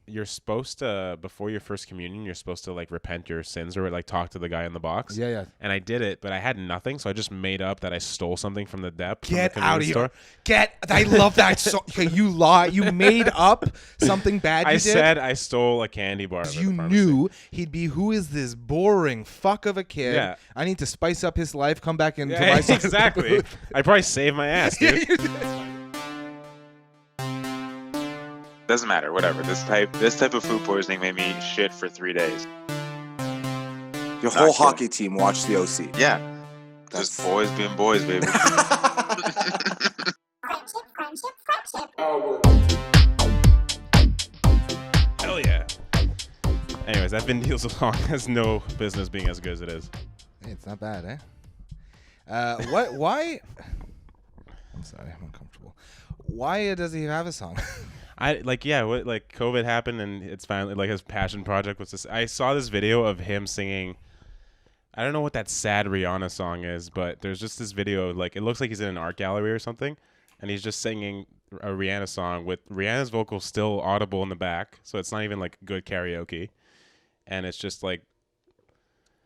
you're supposed to, before your first communion, you're supposed to like repent your sins or like talk to the guy in the box. Yeah, yeah. And I did it, but I had nothing, so I just made up that I stole something from the depth. From the Get out of convenience here! store. I love that song. Okay, you lie. You made up something bad. I did. said I stole a candy bar. You knew he'd be, who is this boring fuck of a kid? Yeah. I need to spice up his life. Come back into Yeah, my side of the exactly. booth. I probably saved my ass, dude. Doesn't matter, whatever. This type of food poisoning made me shit for 3 days. Your whole hockey team watched the OC. Yeah. Just boys being boys, baby. Hell yeah. Anyways, that Vin Diesel song has no business being as good as it is. Hey, it's not bad, eh? Why? I'm sorry, I'm uncomfortable. Why does he have a song? Like COVID happened and it's finally like his passion project was this. I saw this video of him singing. I don't know what that sad Rihanna song is, but there's just this video, like it looks like he's in an art gallery or something, and he's just singing a Rihanna song with Rihanna's vocals still audible in the back, so it's not even like good karaoke, and it's just like.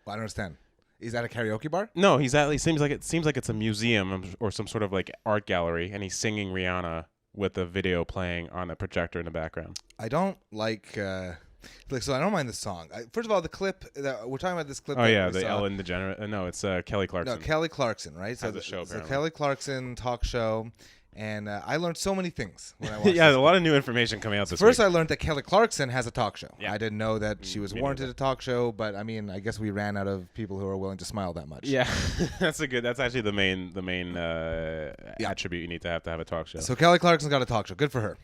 Well, I don't understand. Is that a karaoke bar? No, he's at least seems like it's a museum or some sort of like art gallery, and he's singing Rihanna with a video playing on a projector in the background. I don't like so I don't mind the song. First of all, the clip that we're talking about, this clip. Oh that yeah, we the saw. Ellen DeGeneres. No, it's Kelly Clarkson. No, Kelly Clarkson, right? Has a show, so apparently. Kelly Clarkson talk show, and I learned so many things when I watched. Yeah, this. a lot of new information coming out this First, week. I learned that Kelly Clarkson has a talk show. Yeah. I didn't know that she was Me warranted neither. a talk show, but I mean, I guess we ran out of people who are willing to smile that much. Yeah, that's actually the main attribute you need to have a talk show. So Kelly Clarkson's got a talk show. Good for her.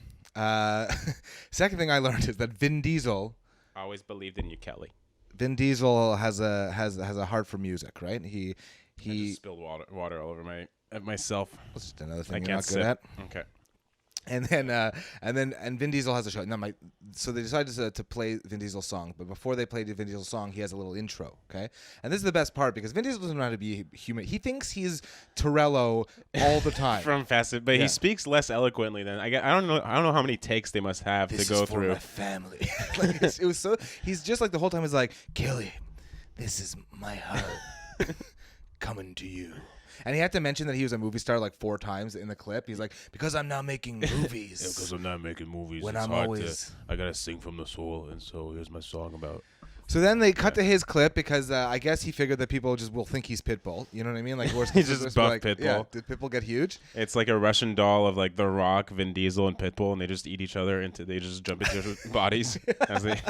Second thing I learned is that Vin Diesel Always believed in you, Kelly. has a heart for music, right? I just spilled water all over myself. That's just another I thing you're can't not good sip. at. Okay. And then Vin Diesel has a show. Now so they decided to play Vin Diesel's song, but before they played the Vin Diesel song, he has a little intro. Okay, and this is the best part because Vin Diesel doesn't know how to be human. He thinks he's Torello all the time. From Fast, but Yeah. he speaks less eloquently than I don't know how many takes they must have This to go is for through. my family. Like, it was so. He's just like the whole time is like, Kelly, this is my heart coming to you. And he had to mention that he was a movie star like 4 times in the clip. He's like, because I'm not making movies. Because I'm not making movies. When it's I'm hard always- I gotta sing from the soul, and so here's my song about. So then they cut to his clip because I guess he figured that people just will think he's Pitbull. You know what I mean? Like He's just buff Pitbull. Yeah, did Pitbull get huge? It's like a Russian doll of like The Rock, Vin Diesel, and Pitbull, and they just eat each other they just jump into their bodies. As they,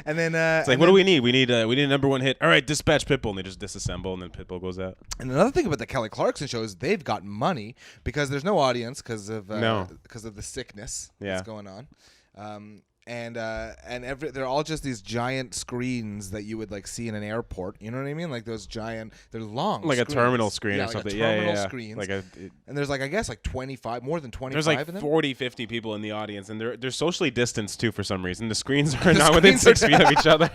And then it's like, what do we need? We need a number one hit. All right, dispatch Pitbull, and they just disassemble, and then Pitbull goes out. And another thing about the Kelly Clarkson show is they've got money because there's no audience because of the sickness that's going on. They're all just these giant screens that you would like see in an airport. You know what I mean? Like those giant, they're long, Like screens. a terminal screen or like something. A terminal yeah. screens. Like and there's like I guess like 25, more than 25. there's like in them. 40, 50 people in the audience, and they're socially distanced too for some reason. The screens are not within 6 feet of each other,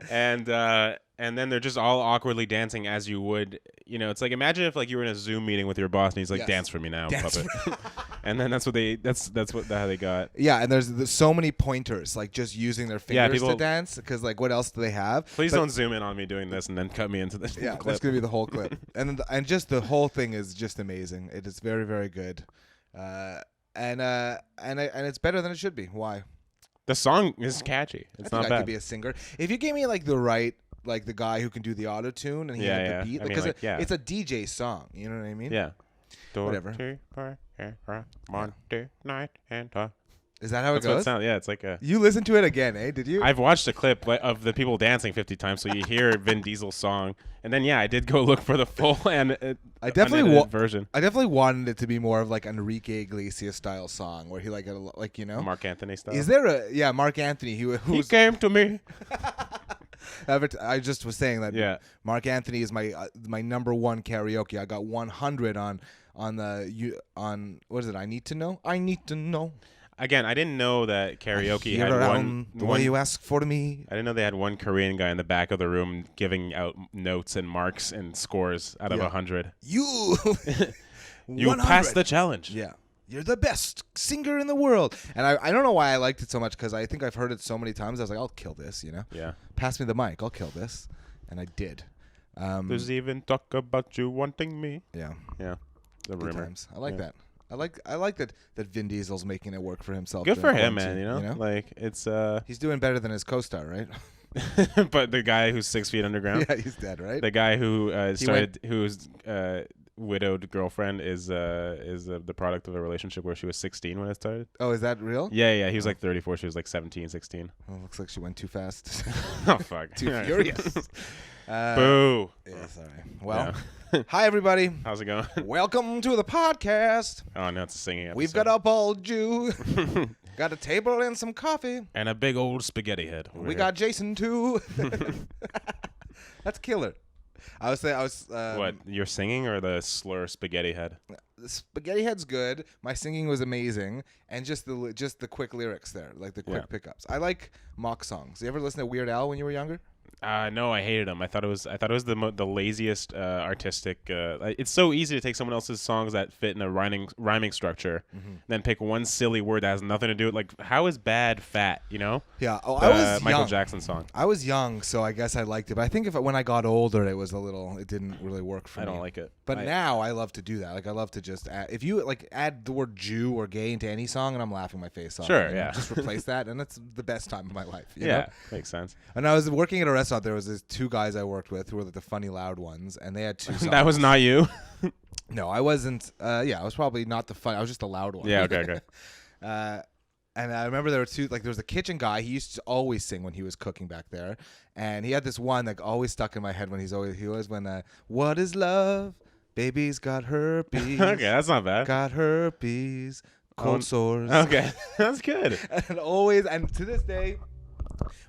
and then they're just all awkwardly dancing as you would. You know, it's like imagine if like you were in a Zoom meeting with your boss and he's like, Yes. "Dance for me now, Dance puppet," and then that's how they got. Yeah, and there's so many pointers, like just using their fingers people- to dance. Because like, what else do they have? Please But- don't zoom in on me doing this and then cut me into the Yeah, clip. that's gonna be the whole clip, and just the whole thing is just amazing. It is very, very good, and it's better than it should be. Why? The song is catchy. It's I think not I bad. could be a singer if you gave me like the right. Like the guy who can do the auto tune and he Yeah, had yeah. the beat, I mean, because like, yeah. it's a DJ song. You know what I mean? Yeah. Whatever. Monday night and Is that how it that's what it goes? sounds. Yeah, it's like a. You listened to it again, eh? Did you? I've watched a clip of the people dancing 50 times, so you hear Vin Diesel's song, and then I did go look for the full I definitely unedited version. I definitely wanted it to be more of like Enrique Iglesias style song where he like Mark Anthony style. Is there a Mark Anthony He who's came to me. I just was saying that Yeah. Mark Anthony is my number one karaoke. I got 100 on what is it? I need to know. Again, I didn't know that karaoke Here had around the way one. you ask for me. I didn't know they had one Korean guy in the back of the room giving out notes and marks and scores out of Yeah. 100. You You 100. passed the challenge. Yeah. You're the best singer in the world. And I don't know why I liked it so much because I think I've heard it so many times. I was like, I'll kill this, you know? Yeah. Pass me the mic. I'll kill this. And I did. There's even talk about you wanting me. Yeah. Yeah. The Good rumor. times. I like that. I like that Vin Diesel's making it work for himself. Good for during him, man. quarantine, You know? Like, it's. He's doing better than his co-star, right? But the guy who's 6 feet underground. Yeah, he's dead, right? The guy who whose widowed girlfriend is the product of a relationship where she was 16 when it started. Oh, is that real? Yeah. He was like 34. She was like 17, 16. Oh, looks like she went too fast. Oh fuck. Too furious. Boo. Yeah, sorry. Well, hi everybody. How's it going? Welcome to the podcast. Oh no, it's a singing episode. We've got a bald Jew. Got a table and some coffee. And a big old spaghetti head. We got Jason too. That's killer. I was what, you're singing or the slur spaghetti head? The spaghetti head's good. My singing was amazing, and just the quick lyrics there, like the quick pickups. I like mock songs. You ever listen to Weird Al when you were younger? No, I hated him. I thought it was the laziest artistic. It's so easy to take someone else's songs that fit in a rhyming structure, then pick one silly word that has nothing to do with, like, how is bad fat? You know? Yeah. Oh, I was Michael young. Jackson song. I was young, so I guess I liked it. But I think when I got older, it didn't really work for me. I don't like it. But now I love to do that. Like, I love to just if you add the word Jew or gay into any song, and I'm laughing my face off. Sure, yeah. Just replace that, and that's the best time of my life. You Yeah, know? makes sense. And I was working at a restaurant. There was these two guys I worked with who were like the funny loud ones, and they had two songs. That was not you. No, I wasn't. I was probably not the fun. I was just the loud one. Yeah. Okay. And I remember there were two. Like, there was a kitchen guy. He used to always sing when he was cooking back there, and he had this one that always stuck in my head when he always when what is love? Baby's got herpes. Okay, that's not bad. Got herpes. Cold sores. Okay, that's good. And always, and to this day,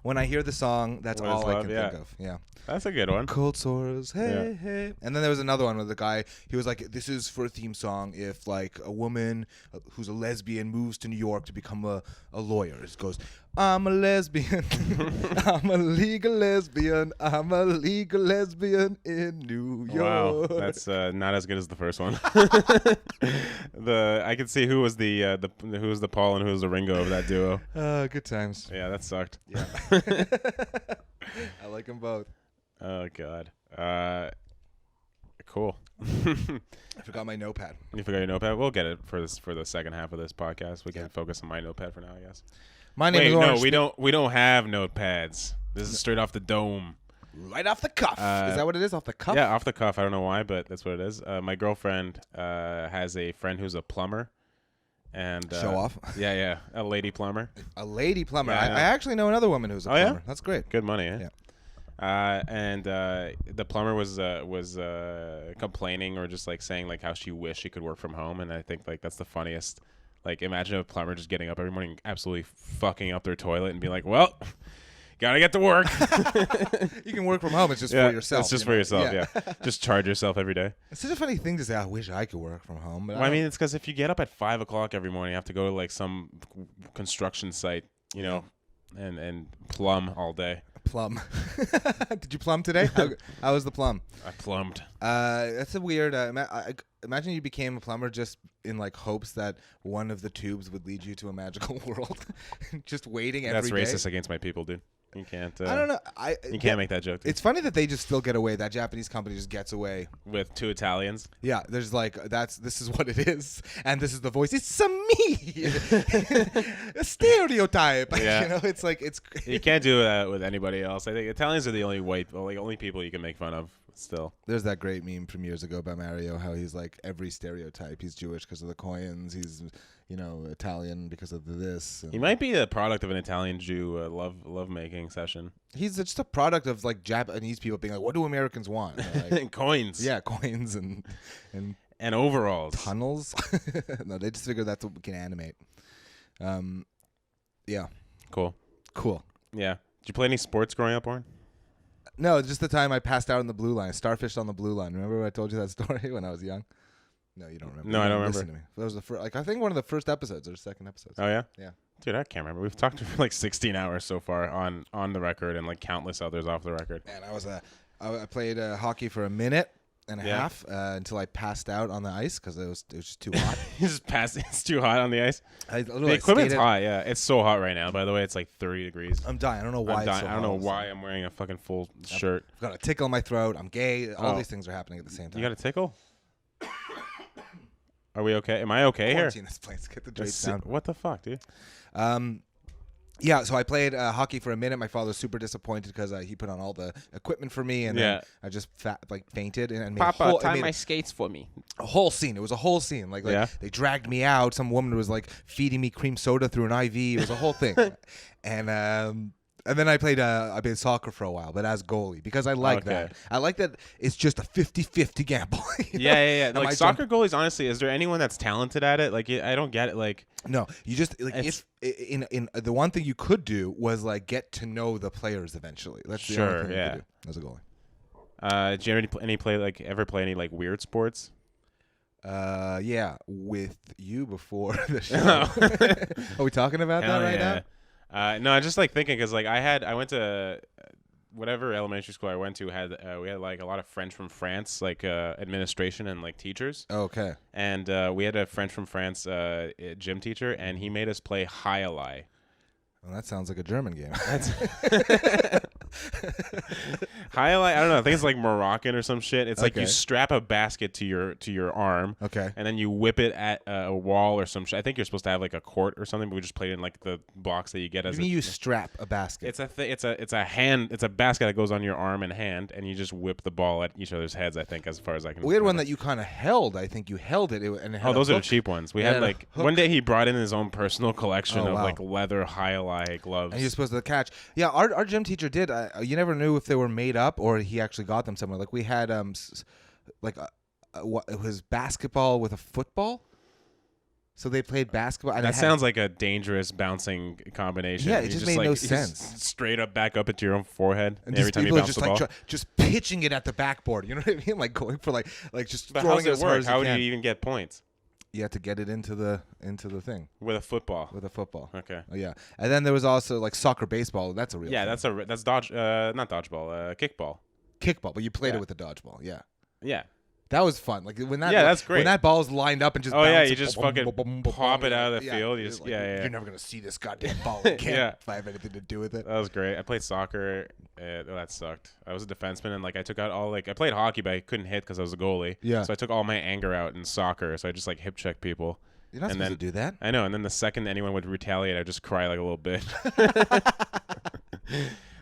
when I hear the song, that's What is all I love? can Yeah. think of. Yeah. That's a good one. Cold sores, hey. And then there was another one with the guy, he was like, this is for a theme song if, like, a woman who's a lesbian moves to New York to become a lawyer. It goes, I'm a lesbian. I'm a legal lesbian. I'm a legal lesbian in New York. Wow, that's not as good as the first one. I could see who was the Paul and who was the Ringo of that duo. Good times. Yeah, that sucked. Yeah. I like them both. Oh God. Cool. I forgot my notepad. You forgot your notepad? We'll get it for the second half of this podcast. We can focus on my notepad for now, I guess. My name is Wait, Oren. no, we don't have notepads. This is straight off the dome. Right off the cuff. Is that what it is? Off the cuff? Yeah, off the cuff. I don't know why, but that's what it is. My girlfriend has a friend who's a plumber. And Show off. Yeah, a lady plumber. A lady plumber. Yeah, I actually know another woman who's a plumber. Yeah? That's great. Good money, eh? Yeah. And the plumber was complaining or just like saying like how she wished she could work from home, and I think like that's the funniest. Like, imagine a plumber just getting up every morning, absolutely fucking up their toilet, and being like, "Well, gotta get to work." You can work from home. It's just for yourself. It's just for yourself. Yeah. Just charge yourself every day. It's such a funny thing to say. I wish I could work from home. But Well, I mean, it's because if you get up at 5 o'clock every morning, you have to go to like some construction site, you know, and plumb all day. Plumb. Did you plumb today? How was the plumb? I plumbed. That's a weird. Imagine you became a plumber just in like hopes that one of the tubes would lead you to a magical world. Just waiting every day. That's racist against my people, dude. You can't. I don't know. You can't make that joke. Dude. It's funny that they just still get away. That Japanese company just gets away With two Italians. Yeah, there's like this is what it is, and this is the voice. It's a me, a stereotype. Yeah. You know, it's like it's. You can't do that with anybody else. I think Italians are the only people you can make fun of. Still, There's that great meme from years ago about Mario, how he's like every stereotype. He's Jewish because of the coins. He's Italian because of this. he might be a product of an Italian Jew love making session. He's just a product of like Japanese people being like, what do Americans want? Like, Coins. yeah, coins and overalls. tunnels. No, they just figured that's what we can animate. Yeah. Cool. Yeah. Did you play any sports growing up, Oren? No, just the time I passed out on the blue line, starfished on the blue line. Remember when I told you that story when I was young? No, you don't remember. No, I don't Listen remember. to me. That was the first, I think one of the first episodes or second episodes. Oh yeah. Yeah. Dude, I can't remember. We've talked for like 16 hours so far on the record, and like countless others off the record. And I played hockey for a minute, and a Yeah. half until I passed out on the ice because it was just too hot. You just pass. It's too hot on the ice. I The equipment's hot. Yeah, it's so hot right now. By the way, it's like 30 degrees. I'm dying. I don't know why. I'm dying. It's so I don't know hot. why I'm wearing a fucking full shirt. I've got a tickle in my throat. I'm gay. All Oh. these things are happening at the same time. You got a tickle? Are we okay? Am I okay here? Quarantine this place. Get the drapes Let's down. see- What the fuck, dude? Yeah, so I played hockey for a minute. My father was super disappointed because he put on all the equipment for me, and Yeah. then I just fainted and made I made skates for me. a whole scene. It was a whole scene. Like Yeah. they dragged me out. Some woman was like feeding me cream soda through an IV. It was a whole thing. And then I played soccer for a while, but as goalie because I like Okay. that. I like that it's just a 50-50 gamble. you know? Yeah. Am I Like soccer goalies, honestly, is there anyone that's talented at it? Like, I don't get it. Like, No, you just like It's- if in the one thing you could do was like get to know the players eventually. That's the Sure, only thing you yeah. could do as a goalie. do you ever play any like weird sports? Yeah, with you before the show. Are we talking about that Hell right yeah. now? No, I'm just like thinking because like I went to whatever elementary school I went to had we had like a lot of French from France, like administration and like teachers. Okay. And we had a French from France gym teacher, and he made us play high-a-lie. Well, that sounds like a German game. High-a-lie, I don't know. I think it's like Moroccan or some shit. It's like you Okay. strap a basket to your arm, Okay. and then you whip it at a wall or some shit. I think you're supposed to have like a court or something, but we just played in like the box that you get What as do you mean you strap a basket? It's a basket that goes on your arm and hand, and you just whip the ball at each other's heads. I think, as far as I can. We had one remember. that you kind of held. I think you held it, and it had Oh, a those are the hook. cheap ones. We It had had a like hook. one day he brought in his own personal collection Oh, of wow. like leather high-a-lie gloves. And you're supposed to catch. Yeah, our gym teacher did. You never knew if they were made up or he actually got them somewhere. Like we had it was basketball with a football. So they played basketball. And That it had- sounds like a dangerous bouncing combination. Yeah, it You just just made like, no you just sense. Straight up back up into your own forehead and every just time you people bounce just the like ball. just pitching it at the backboard. You know what I mean? Like going for like just But throwing how's it it as hard work? as How you would can. you even get points You have to get it into the thing with a football? with a football. Okay. Oh, yeah, and then there was also like soccer, baseball. That's a real Yeah, thing. that's not dodgeball, kickball. Kickball, but you played Yeah. it with a dodgeball. Yeah. Yeah. That was fun. Like when that Yeah, that's great. when that ball's lined up and just Oh, yeah, bounces, you just fucking pop it out of the field. You just- like, yeah. You're never gonna see this goddamn ball again Yeah. if I have anything to do with it. That was great. I played soccer. That sucked. I was a defenseman, and like I took out all like I played hockey, but I couldn't hit because I was a goalie. Yeah. So I took all my anger out in soccer. So I just like hip check people. You're not and supposed then- to do that. I know. And then the second anyone would retaliate, I'd just cry like a little bit.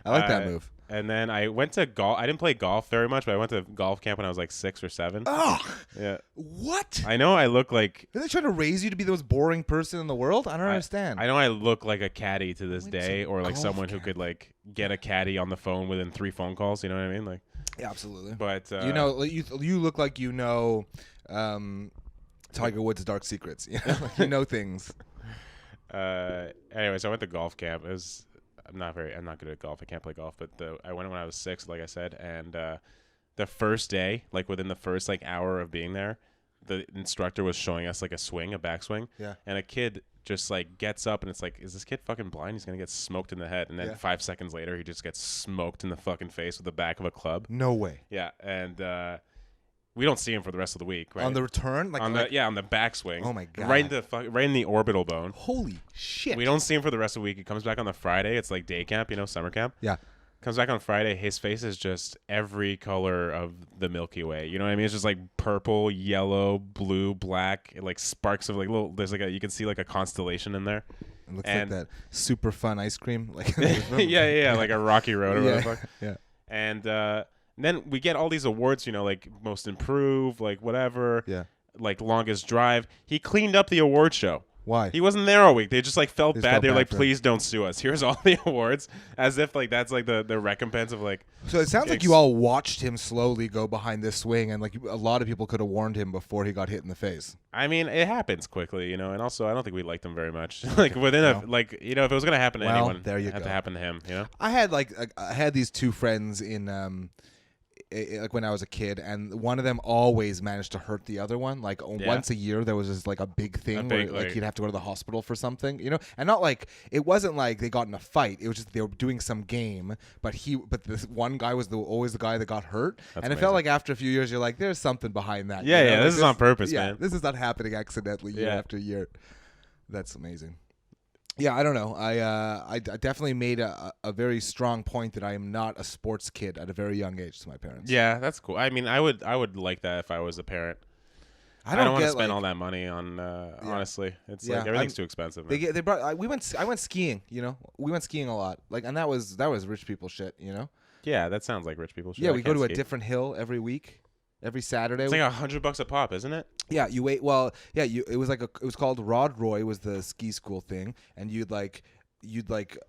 I like that Uh, move. And then I went to golf. I didn't play golf very much, but I went to golf camp when I was like 6 or 7. Oh, Yeah. what? I know I look like Are they trying to raise you to be the most boring person in the world? I don't understand. I know I look like a caddy to this Went to day, or like golf someone who camp. could like get a caddy on the phone within 3 phone calls. You know what I mean? Like, Yeah, absolutely. but you know, you look like you know Tiger Woods' dark secrets. You know, like you know things. Anyways, I went to golf camp. I'm not good at golf. I can't play golf, but I went when I was 6, like I said, and the first day, like within the first like hour of being there, the instructor was showing us like a backswing. Yeah. And a kid just like gets up and it's like, is this kid fucking blind? He's gonna get smoked in the head. And then Yeah. 5 seconds later, he just gets smoked in the fucking face with the back of a club. No way. Yeah, and we don't see him for the rest of the week, right? On the return, like on like, the backswing. Oh my God. Right in the orbital bone. holy shit. We don't see him for the rest of the week. He comes back on the Friday. It's like day camp, summer camp. Yeah. Comes back on Friday. His face is just every color of the Milky Way. You know what I mean? It's just like purple, yellow, blue, black. It like sparks of like little. There's like you can see like a constellation in there. It looks and- like that super fun ice cream. Like yeah, like a rocky road or yeah. whatever. the fuck. Yeah. And then we get all these awards. Like most improved, like whatever. Yeah. Like longest drive. He cleaned up the award show. Why? He wasn't there all week. They just like felt They just bad. felt They were bad like, for him. please don't sue us. Here's all the awards, as if like that's like the recompense of like. So it sounds like you all watched him slowly go behind this swing, and like a lot of people could have warned him before he got hit in the face. I mean, it happens quickly, and also I don't think we liked him very much. Like within a if it was gonna happen to Well, anyone, there you it had go. to happen to him. I had these two friends like when I was a kid, and one of them always managed to hurt the other one. Like once a year, there was just like a big thing where like he'd have to go to the hospital for something, you know. And not like it wasn't like they got in a fight. It was just they were doing some game, but this one guy was always the guy that got hurt. That's and it felt like after a few years, you're like, there's something behind that. Yeah, you know? yeah. Like, This is on purpose, yeah, man. this is not happening accidentally year after year. That's amazing. Yeah, I don't know. I definitely made a very strong point that I am not a sports kid at a very young age to my parents. Yeah, that's cool. I mean, I would like that if I was a parent. I don't want to spend all that money on. Honestly, it's like everything's too expensive. Man. They brought. I went skiing. You know, we went skiing a lot. Like, and that was rich people shit. You know. Yeah, that sounds like rich people shit. Yeah, we go to a different hill every week. Every Saturday. It's like $100 a pop, isn't it? Yeah, you wait. Well, yeah, it was called Rod Roy was the ski school thing, and you'd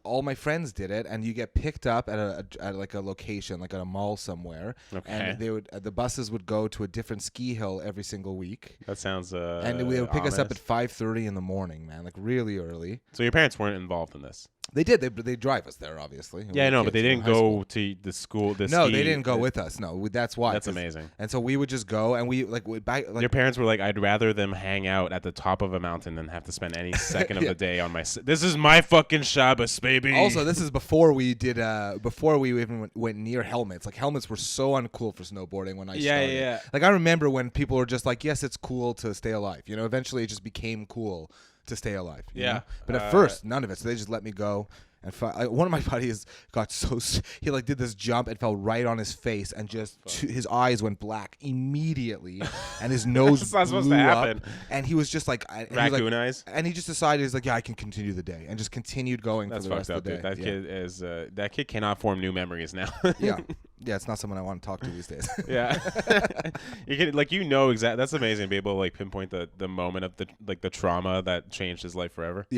all my friends did it, and you get picked up at like a location, like at a mall somewhere. Okay. And the buses would go to a different ski hill every single week. That sounds and they would pick us up at 5:30 in the morning, man, like really early. So your parents weren't involved in this. They did. They drive us there, obviously. Yeah, I know, but they didn't go to the school. No, they didn't go with us. No, that's why. That's amazing. And so we would just go, and we your parents were like, I'd rather them hang out at the top of a mountain than have to spend any second of the day on my. This is my fucking Shabbos, baby. Also, this is before we did. Before we even went near helmets. Like helmets were so uncool for snowboarding when I started. Yeah. Like I remember when people were just like, yes, it's cool to stay alive. You know, eventually it just became cool to stay alive. You know? But at first, none of it. So they just let me go. And one of my buddies got he like did this jump and fell right on his face, and just his eyes went black immediately, and his nose That's not supposed blew to up, happen. and he was just like raccoon eyes. And he just decided he's like, yeah, I can continue the day, and just continued going for the rest of the day. That kid is that kid cannot form new memories now. Yeah, it's not someone I want to talk to these days. Yeah, you can exactly. That's amazing to be able to like pinpoint the moment of the trauma that changed his life forever.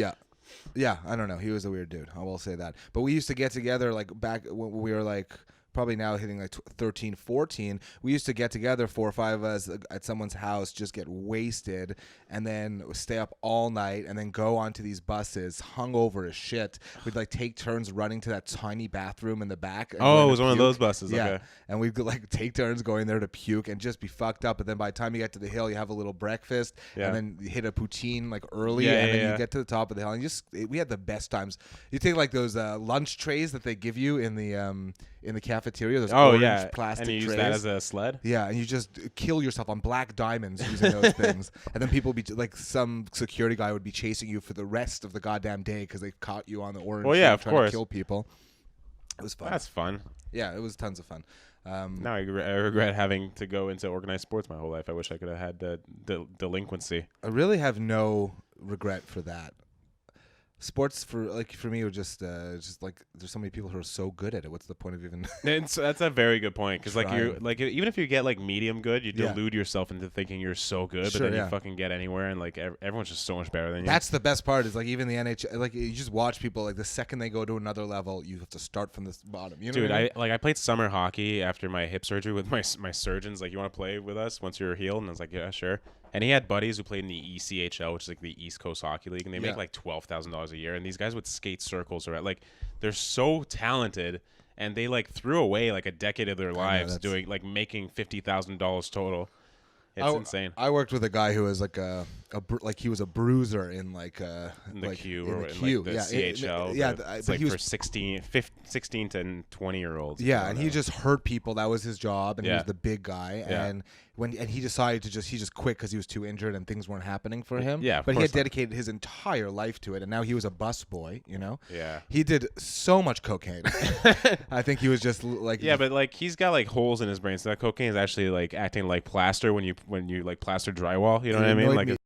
Yeah, I don't know. He was a weird dude. I will say that. But we used to get together like back when we were like probably now hitting like 13, 14. We used to get together 4 or 5 of us at someone's house, just get wasted, and then stay up all night, and then go onto these buses hungover as shit. We'd like take turns running to that tiny bathroom in the back. Oh, it was one of those buses. Yeah, okay. and we'd like take turns going there to puke and just be fucked up. But then by the time you get to the hill, you have a little breakfast, and then you hit a poutine like early, and then you get to the top of the hill, and we had the best times. You take like those lunch trays that they give you in the cafeteria, those orange plastic and you use trays. that as a sled. Yeah, and you just kill yourself on black diamonds using those things, and then people be like, some security guy would be chasing you for the rest of the goddamn day because they caught you on the orange. Well, yeah, of trying course. to kill people. It was fun. That's fun. Yeah, it was tons of fun. Now I regret having to go into organized sports my whole life. I wish I could have had the delinquency. I really have no regret for that. Sports for me were just like there's so many people who are so good at it. What's the point of even? That's a very good point because like you're Trying. like even if you get like medium good, you delude yourself into thinking you're so good, but then you fucking get anywhere and like everyone's just so much better than you. That's the best part is like even the NHL, like you just watch people like the second they go to another level, you have to start from the bottom. You know Dude, what I mean? I played summer hockey after my hip surgery with my surgeons. Like, you want to play with us once you're healed? And I was like, yeah, sure. And he had buddies who played in the ECHL, which is like the East Coast Hockey League, and they make like $12,000 a year. And these guys would skate circles around. Like, they're so talented, and they like threw away like a decade of their lives doing like making $50,000 total. It's insane. I worked with a guy who was like he was a bruiser in in the like, Q in or the in Q. like the CHL. Yeah, it's but like he was for 16 to 20-year-olds. Yeah, and he just hurt people. That was his job, and he was the big guy. Yeah. And he decided to he just quit because he was too injured and things weren't happening for him. Yeah, but he had dedicated his entire life to it, and now he was a bus boy. You know. Yeah. He did so much cocaine. I think he was just like. Yeah, but like he's got like holes in his brain, so that cocaine is actually like acting like plaster when you like plaster drywall. You know what I mean? Like.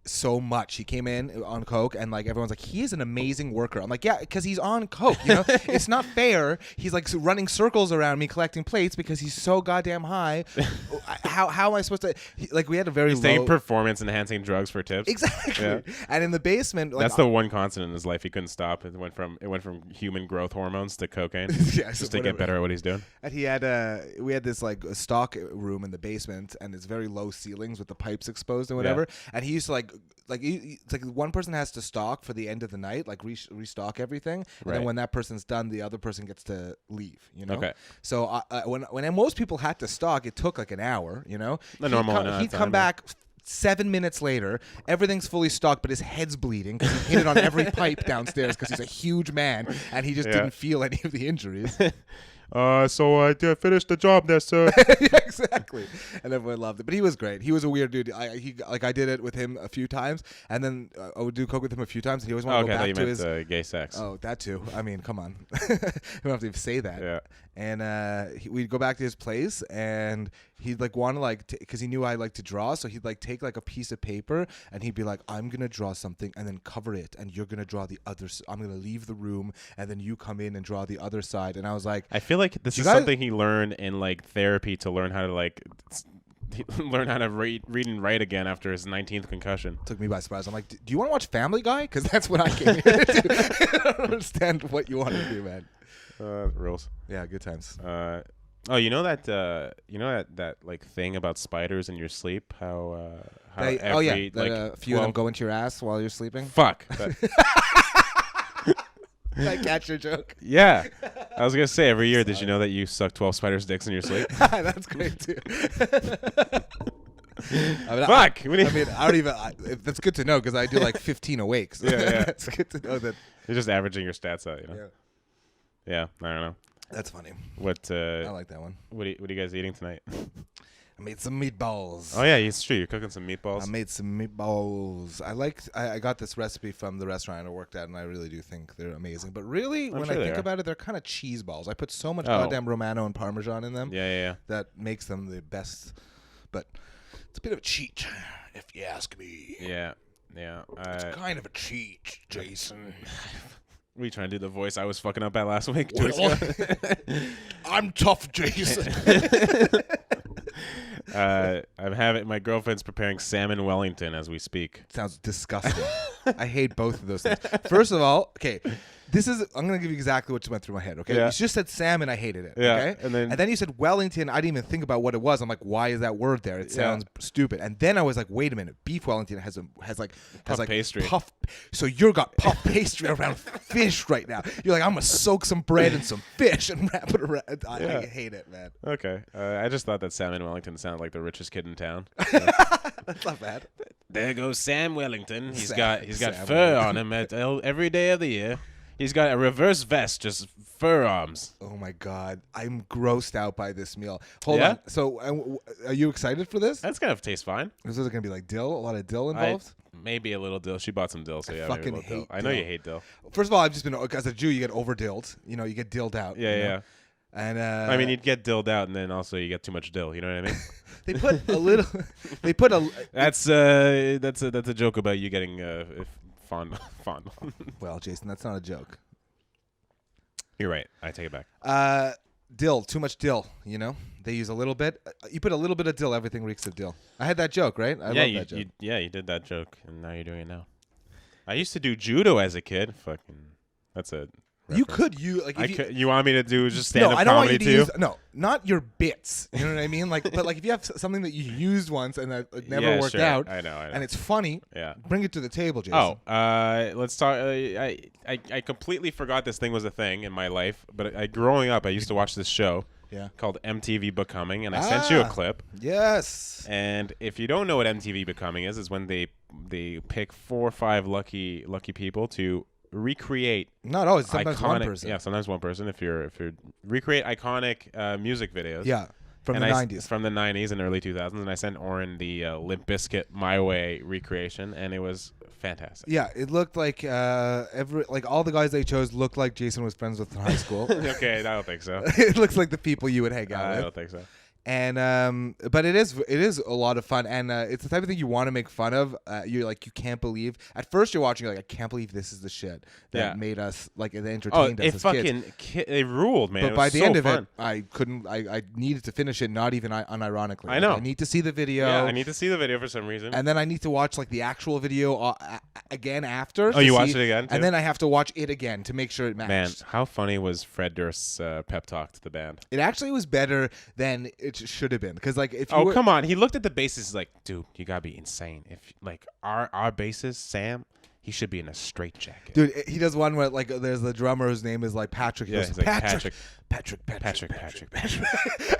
So much. He came in on coke, and like everyone's like, he is an amazing worker. I'm like, yeah, because he's on coke. You know, it's not fair. He's like running circles around me collecting plates because he's so goddamn high. How am I supposed to? We had a very he's taking performance enhancing drugs for tips. Exactly. Yeah. And in the basement, that's the one constant in his life. He couldn't stop. It went from human growth hormones to cocaine. Just to get better at what he's doing. And he had we had this like a stock room in the basement, and it's very low ceilings with the pipes exposed and whatever. And he used to like it's like one person has to stock for the end of the night, like restock everything, and then when that person's done, the other person gets to leave. You know. Okay. So when most people had to stock, it took like an hour. You know. He'd come back 7 minutes later, everything's fully stocked, but his head's bleeding because he hit it on every pipe downstairs because he's a huge man and he just didn't feel any of the injuries. So I finished the job there, sir. Yeah, exactly. And everyone loved it. But he was great. He was a weird dude. I did it with him a few times, and then I would do coke with him a few times, and he always wanted to go back to his gay sex. Oh, that too. I mean, come on. You don't have to even say that. Yeah. And we'd go back to his place, and he'd like want to like because he knew I like to draw, so he'd like take like a piece of paper, and he'd be like, "I'm gonna draw something, and then cover it, and you're gonna draw the other. I'm gonna leave the room, and then you come in and draw the other side." And I was like, I feel like this is something he learned in like therapy to learn how to like learn how to read and write again after his 19th concussion. Took me by surprise. I'm like, "Do you want to watch Family Guy? Because that's what I came here to do." I don't understand what you want to do, man. Rules. Yeah, good times. You know that like thing about spiders in your sleep? How a few of them go into your ass while you're sleeping. Fuck. Did I catch your joke? Yeah. I was gonna say, every year, did you know that you suck 12 spiders' dicks in your sleep? That's great too. Fuck. That's good to know because I do like 15 awakes. Yeah. It's good to know that. You're just averaging your stats out, you know. Yeah. I don't know. That's funny. What? I like that one. What are you guys eating tonight? I made some meatballs. Oh yeah, it's true. You're cooking some meatballs. I made some meatballs. I got this recipe from the restaurant I worked at, and I really do think they're amazing. But really, when I think about it, they're kind of cheese balls. I put so much goddamn Romano and Parmesan in them. Yeah. That makes them the best. But it's a bit of a cheat, if you ask me. Yeah. It's kind of a cheat, Jason. Were you trying to do the voice I was fucking up at last week? I'm tough, Jason. I'm having my girlfriend's preparing salmon Wellington as we speak. Sounds disgusting. I hate both of those things. First of all, okay, I'm gonna give you exactly what just went through my head. Okay, you just said salmon, I hated it. Yeah, okay, and then you said Wellington. I didn't even think about what it was. I'm like, why is that word there? It sounds stupid. And then I was like, wait a minute, beef Wellington has pastry. Puff. So you got puff pastry around fish right now. You're like, I'm gonna soak some bread and some fish and wrap it around. I hate it, man. Okay, I just thought that salmon Wellington sounded like the richest kid in town. That's not bad. There goes Sam Wellington. He's got Sam fur on him every day of the year. He's got a reverse vest, just fur arms. Oh my God, I'm grossed out by this meal. Hold on. So, are you excited for this? That's gonna taste fine. Is it gonna be like dill? A lot of dill involved? Maybe a little dill. She bought some dill, so yeah. Fucking maybe a hate dill. I know you hate dill. First of all, I've just been as a Jew, you get over dilled. You know, you get dilled out. Yeah. And I mean, you'd get dilled out, and then also you get too much dill. You know what I mean? They put a little. They put a. That's a joke about you getting fond. Well, Jason, that's not a joke. You're right. I take it back. Dill, too much dill. You know, they use a little bit. You put a little bit of dill, everything reeks of dill. I had that joke, right? I love that joke. You did that joke, and now you're doing it now. I used to do judo as a kid. Fucking, that's a. Reference. You want me to do just stand-up I don't comedy want you to too? use, not your bits. You know what I mean? But if you have something that you used once and that it never worked out, I know. And it's funny, bring it to the table, Jason. Let's talk. I completely forgot this thing was a thing in my life. But growing up, I used to watch this show called MTV Becoming, and I sent you a clip. Yes. And if you don't know what MTV Becoming is when they pick 4 or 5 lucky people to recreate not always sometimes one person. Yeah, sometimes one person if you're recreate iconic music videos. Yeah. From the 90s. From the 90s and early 2000s, and I sent Oren the Limp Bizkit My Way recreation, and it was fantastic. Yeah, it looked like all the guys they chose looked like Jason was friends with in high school. Okay, I don't think so. It looks like the people you would hang out with. I don't think so. And but it is a lot of fun, and it's the type of thing you want to make fun of. You're like, you can't believe. At first, you're watching, you're like, I can't believe this is the shit that made us like it entertained us as kids. It ruled, man. But by the end of it, I couldn't. I needed to finish it, not even unironically. I know. I need to see the video. Yeah, I need to see the video for some reason. And then I need to watch like the actual video again after. Oh, you watched it again, too? And then I have to watch it again to make sure it matched. Man, how funny was Fred Durst's pep talk to the band? It actually was better than it should have been. Because like if you Oh were, come on, he looked at the bassist like, dude, you gotta be insane. If like our bassist Sam, he should be in a straitjacket. dude, he does one where like there's the drummer whose name is like Patrick. He Yeah, goes, he's like Patrick. Patrick.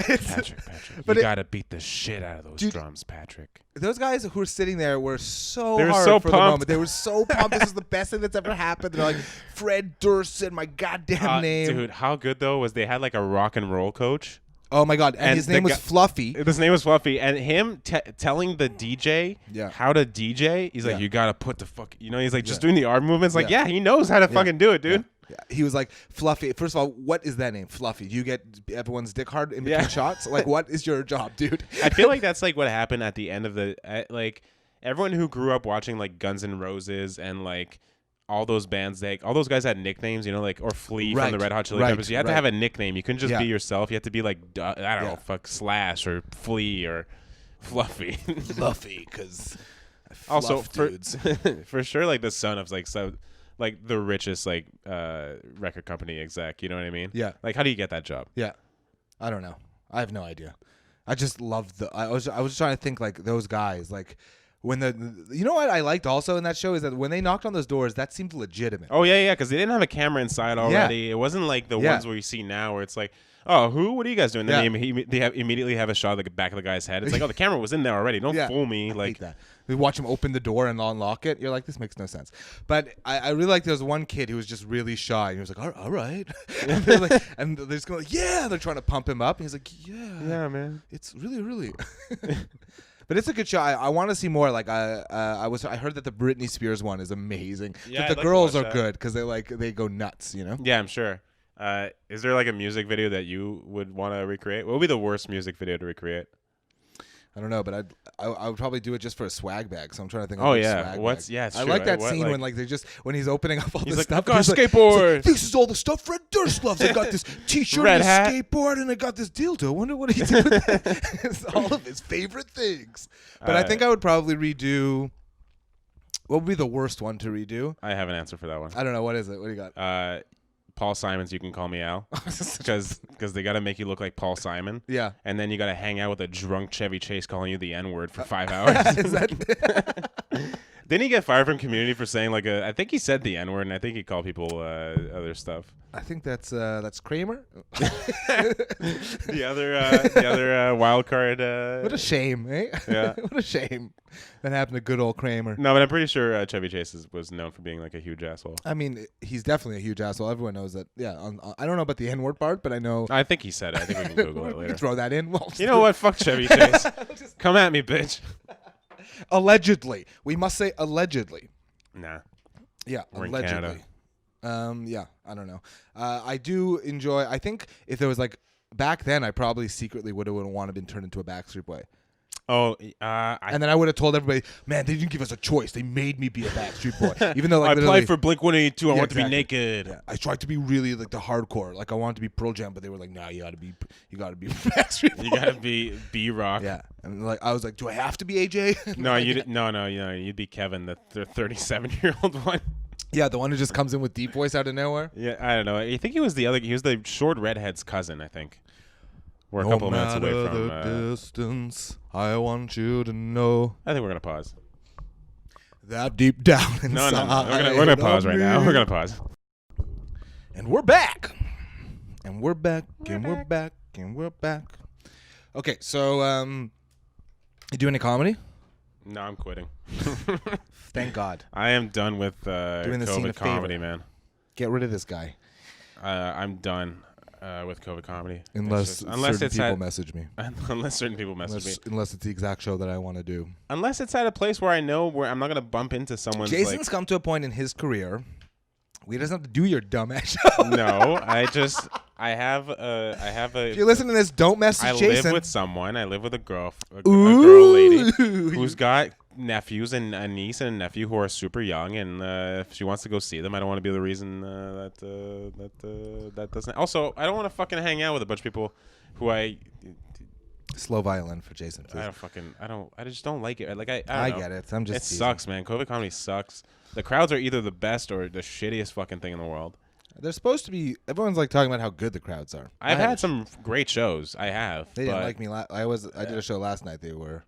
It's- But But you it- gotta beat the shit out of those Dude, drums, Patrick. Those guys who were sitting there were so They were hard so for the pumped. moment. They were so pumped. This is the best thing that's ever happened. They're like, Fred Durst said my goddamn name. Dude, how good though was they had like a rock and roll coach. Oh my god! And his the name was guy- Fluffy. His name was Fluffy, and him telling the DJ Yeah. how to DJ. He's like, Yeah. you gotta put the fuck. You know, he's like just Yeah. doing the arm movements. Like, Yeah. yeah, he knows how to fucking do it, dude. Yeah. He was like Fluffy. First of all, what is that name? Fluffy. Do you get everyone's dick hard in between Yeah. shots? Like, what is your job, dude? I feel like that's like what happened at the end of the like everyone who grew up watching like Guns N' Roses and like all those bands, all those guys had nicknames, you know, like or Flea Right, from the Red Hot Chili right, Peppers. You had to right. have a nickname. You couldn't just Yeah. be yourself. You had to be like I don't Yeah. know, fuck Slash or Flea or Fluffy. Fluffy, because Also, dudes. for sure, like the son of like like the richest like record company exec. You know what I mean? Yeah. Like, how do you get that job? Yeah, I don't know. I have no idea. I just love the. I was trying to think like those guys like. When you know what I liked also in that show is that when they knocked on those doors, that seemed legitimate. Oh yeah, because they didn't have a camera inside already. It wasn't like the Yeah. ones where you see now, where it's like, oh, who? What are you guys doing? Yeah. Then they immediately have a shot of the back of the guy's head. It's like, oh, the camera was in there already. Don't Yeah. fool me. I Like hate that. We watch him open the door and unlock it. You're like, this makes no sense. But I really like there was one kid who was just really shy. He was like, all right. and they're just going, yeah. They're trying to pump him up. And he's like, yeah, man. it's really. But it's a good show. I want to see more. Like I heard that the Britney Spears one is amazing. Yeah, That I'd the like to girls watch are that. good because they go nuts. You know. Yeah, I'm sure. Is there like a music video that you would want to recreate? What would be the worst music video to recreate? I don't know, but I would probably do it just for a swag bag. So I'm trying to think. Of Oh, a good yeah. swag What's- bag. yeah, it's I true. like that What, scene like- when when he's opening up all He's this like, stuff. "I've got he's a like- he's skateboard." like, this is all the stuff Fred Durst loves. I got this T-shirt, Red and a hat. skateboard, and I got this dildo. I wonder what he did with that. It's all of his favorite things. But I think I would probably redo. What would be the worst one to redo? I have an answer for that one. I don't know. What is it? What do you got? Paul Simon's "You Can Call Me Al," because they got to make you look like Paul Simon. Yeah. And then you got to hang out with a drunk Chevy Chase calling you the N-word for 5 hours. Is that? Didn't he get fired from Community for saying like I think he said the N-word, and I think he called people other stuff. I think that's Kramer. The other wild card. What a shame, eh? Yeah. What a shame that happened to good old Kramer. No, but I'm pretty sure Chevy Chase was known for being like a huge asshole. I mean, he's definitely a huge asshole. Everyone knows that. Yeah, I don't know about the N-word part, but I know. I think he said it. I think we can Google it We can later. throw that in. Well, You know what? Fuck Chevy Chase. Come at me, bitch. Allegedly, we must say allegedly. Nah. Yeah, We're in allegedly. Yeah, I don't know. I do enjoy. I think if there was like back then, I probably secretly would have wanted to been turned into a Backstreet Boy. Oh, And then I would have told everybody, man, they didn't give us a choice. They made me be a Backstreet Boy. Even though like I literally- applied for Blink-182. I Yeah, want to be exactly. naked. Yeah, I tried to be really like the hardcore. Like I wanted to be Pearl Jam, but they were like, "Nah, you gotta be Backstreet Boys." You gotta be B-Rock. Yeah, and like I was like, "Do I have to be AJ?" No, you'd be Kevin, the 37-year-old one. Yeah, the one who just comes in with deep voice out of nowhere. Yeah, I don't know. I think he was the short redhead's cousin, I think. We're a couple of minutes away from. the distance, I want you to know I think we're gonna pause. that deep down inside. No. We're gonna pause right now. We're gonna pause. And we're back. And we're back. And we're back. And we're back. Okay, so you do any comedy? No, I'm quitting. Thank God. I am done with Doing the scene COVID a favor. comedy, man. Get rid of this guy. I'm done with COVID comedy. Unless certain it's people at, message me. unless certain people message me. Unless it's the exact show that I want to do. Unless it's at a place where I know where I'm not gonna bump into someone. Jason's come to a point in his career where he doesn't have to do your dumbass show. No, I have a. If you listen to this, don't message I Jason. live with someone. I live with a girl lady Ooh. who's got nephews and a niece and a nephew who are super young, and if she wants to go see them, I don't want to be the reason that doesn't. Also, I don't want to fucking hang out with a bunch of people who Slow violin for Jason, please. I just don't like it. Like I don't I know. get it. I'm just It teasing. sucks, man. COVID comedy sucks. The crowds are either the best or the shittiest fucking thing in the world. They're supposed to be. Everyone's like talking about how good the crowds are. I've had some great shows. I have. They didn't like me. I did a show last night. They were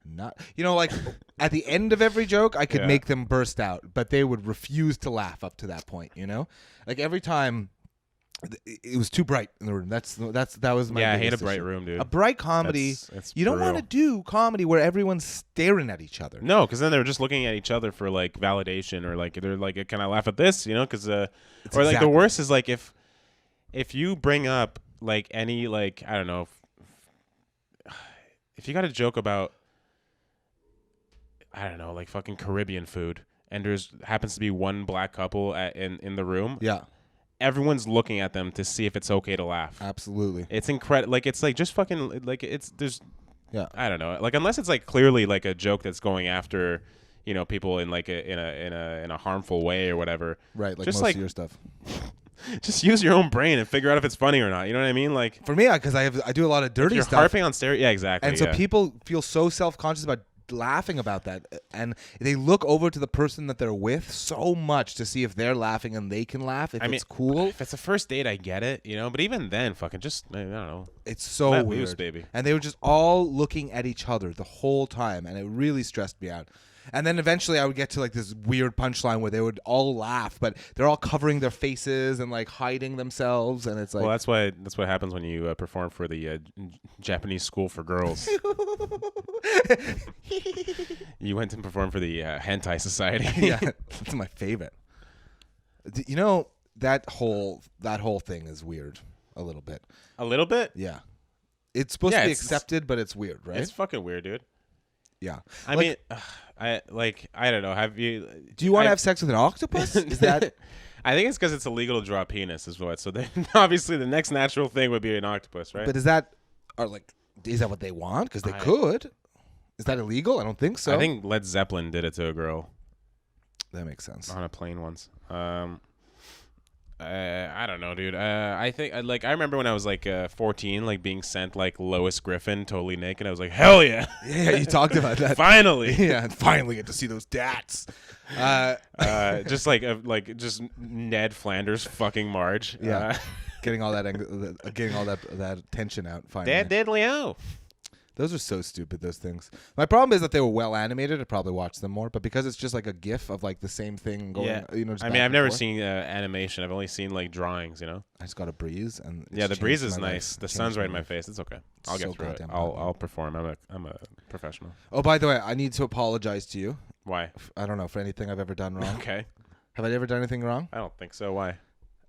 not. Like at the end of every joke, I could make them burst out, but they would refuse to laugh up to that point. Like every time. It was too bright in the room. That was my. Yeah, I hate a biggest bright issue. room, dude. A bright comedy. It's you don't want to do comedy where everyone's staring at each other. No, because then they're just looking at each other for like validation, or like they're like, "Can I laugh at this?" Because or like the worst is like if you bring up like any like I don't know if you got a joke about I don't know like fucking Caribbean food, and there's happens to be one black couple in the room. Yeah. Everyone's looking at them to see if it's okay to laugh. Absolutely. It's incredible. Like it's like just fucking like there's yeah. I don't know. Like unless it's like clearly like a joke that's going after, people in like in a harmful way or whatever. Right, like just most of your stuff. Just use your own brain and figure out if it's funny or not. You know what I mean? Like for me, because I do a lot of dirty you're stuff. harping on stereo. Yeah, exactly. And so people feel so self-conscious about laughing about that, and they look over to the person that they're with so much to see if they're laughing and they can laugh. If it's cool. If it's a first date, I get it, but even then, fucking just I don't know. It's so let weird, loose, baby. And they were just all looking at each other the whole time, and it really stressed me out. And then eventually I would get to like this weird punchline where they would all laugh, but they're all covering their faces and like hiding themselves, and it's like, well, that's what happens when you perform for the Japanese School for Girls. You went and performed for the Hentai Society. Yeah, that's my favorite. That whole thing is weird, a little bit. A little bit? Yeah, it's supposed to be accepted, but it's weird, right? It's fucking weird, dude. Yeah, I mean, I don't know. Have you? Do you want to have sex with an octopus? Is that? I think it's because it's illegal to draw a penis, is what. So obviously, the next natural thing would be an octopus, right? But is that what they want? Because they could. Is that illegal? I don't think so. I think Led Zeppelin did it to a girl. That makes sense. On a plane once. I don't know, dude. I think I remember when I was like 14, like being sent like Lois Griffin totally naked. I was like, hell yeah. Yeah, you talked about that. Finally. Yeah, finally get to see those dats. Just just Ned Flanders fucking Marge. Yeah. Getting all that tension out finally. Dad Leo. Those are so stupid, those things. My problem is that they were well animated. I'd probably watch them more, but because it's just like a GIF of like the same thing going, just I mean, I've never seen animation. I've only seen like drawings, I just got a breeze, and the breeze is nice. The sun's right in my face. It's okay. I'll get through it. I'll perform. I'm a professional. Oh, by the way, I need to apologize to you. Why? I don't know, for anything I've ever done wrong. Okay. Have I ever done anything wrong? I don't think so. Why?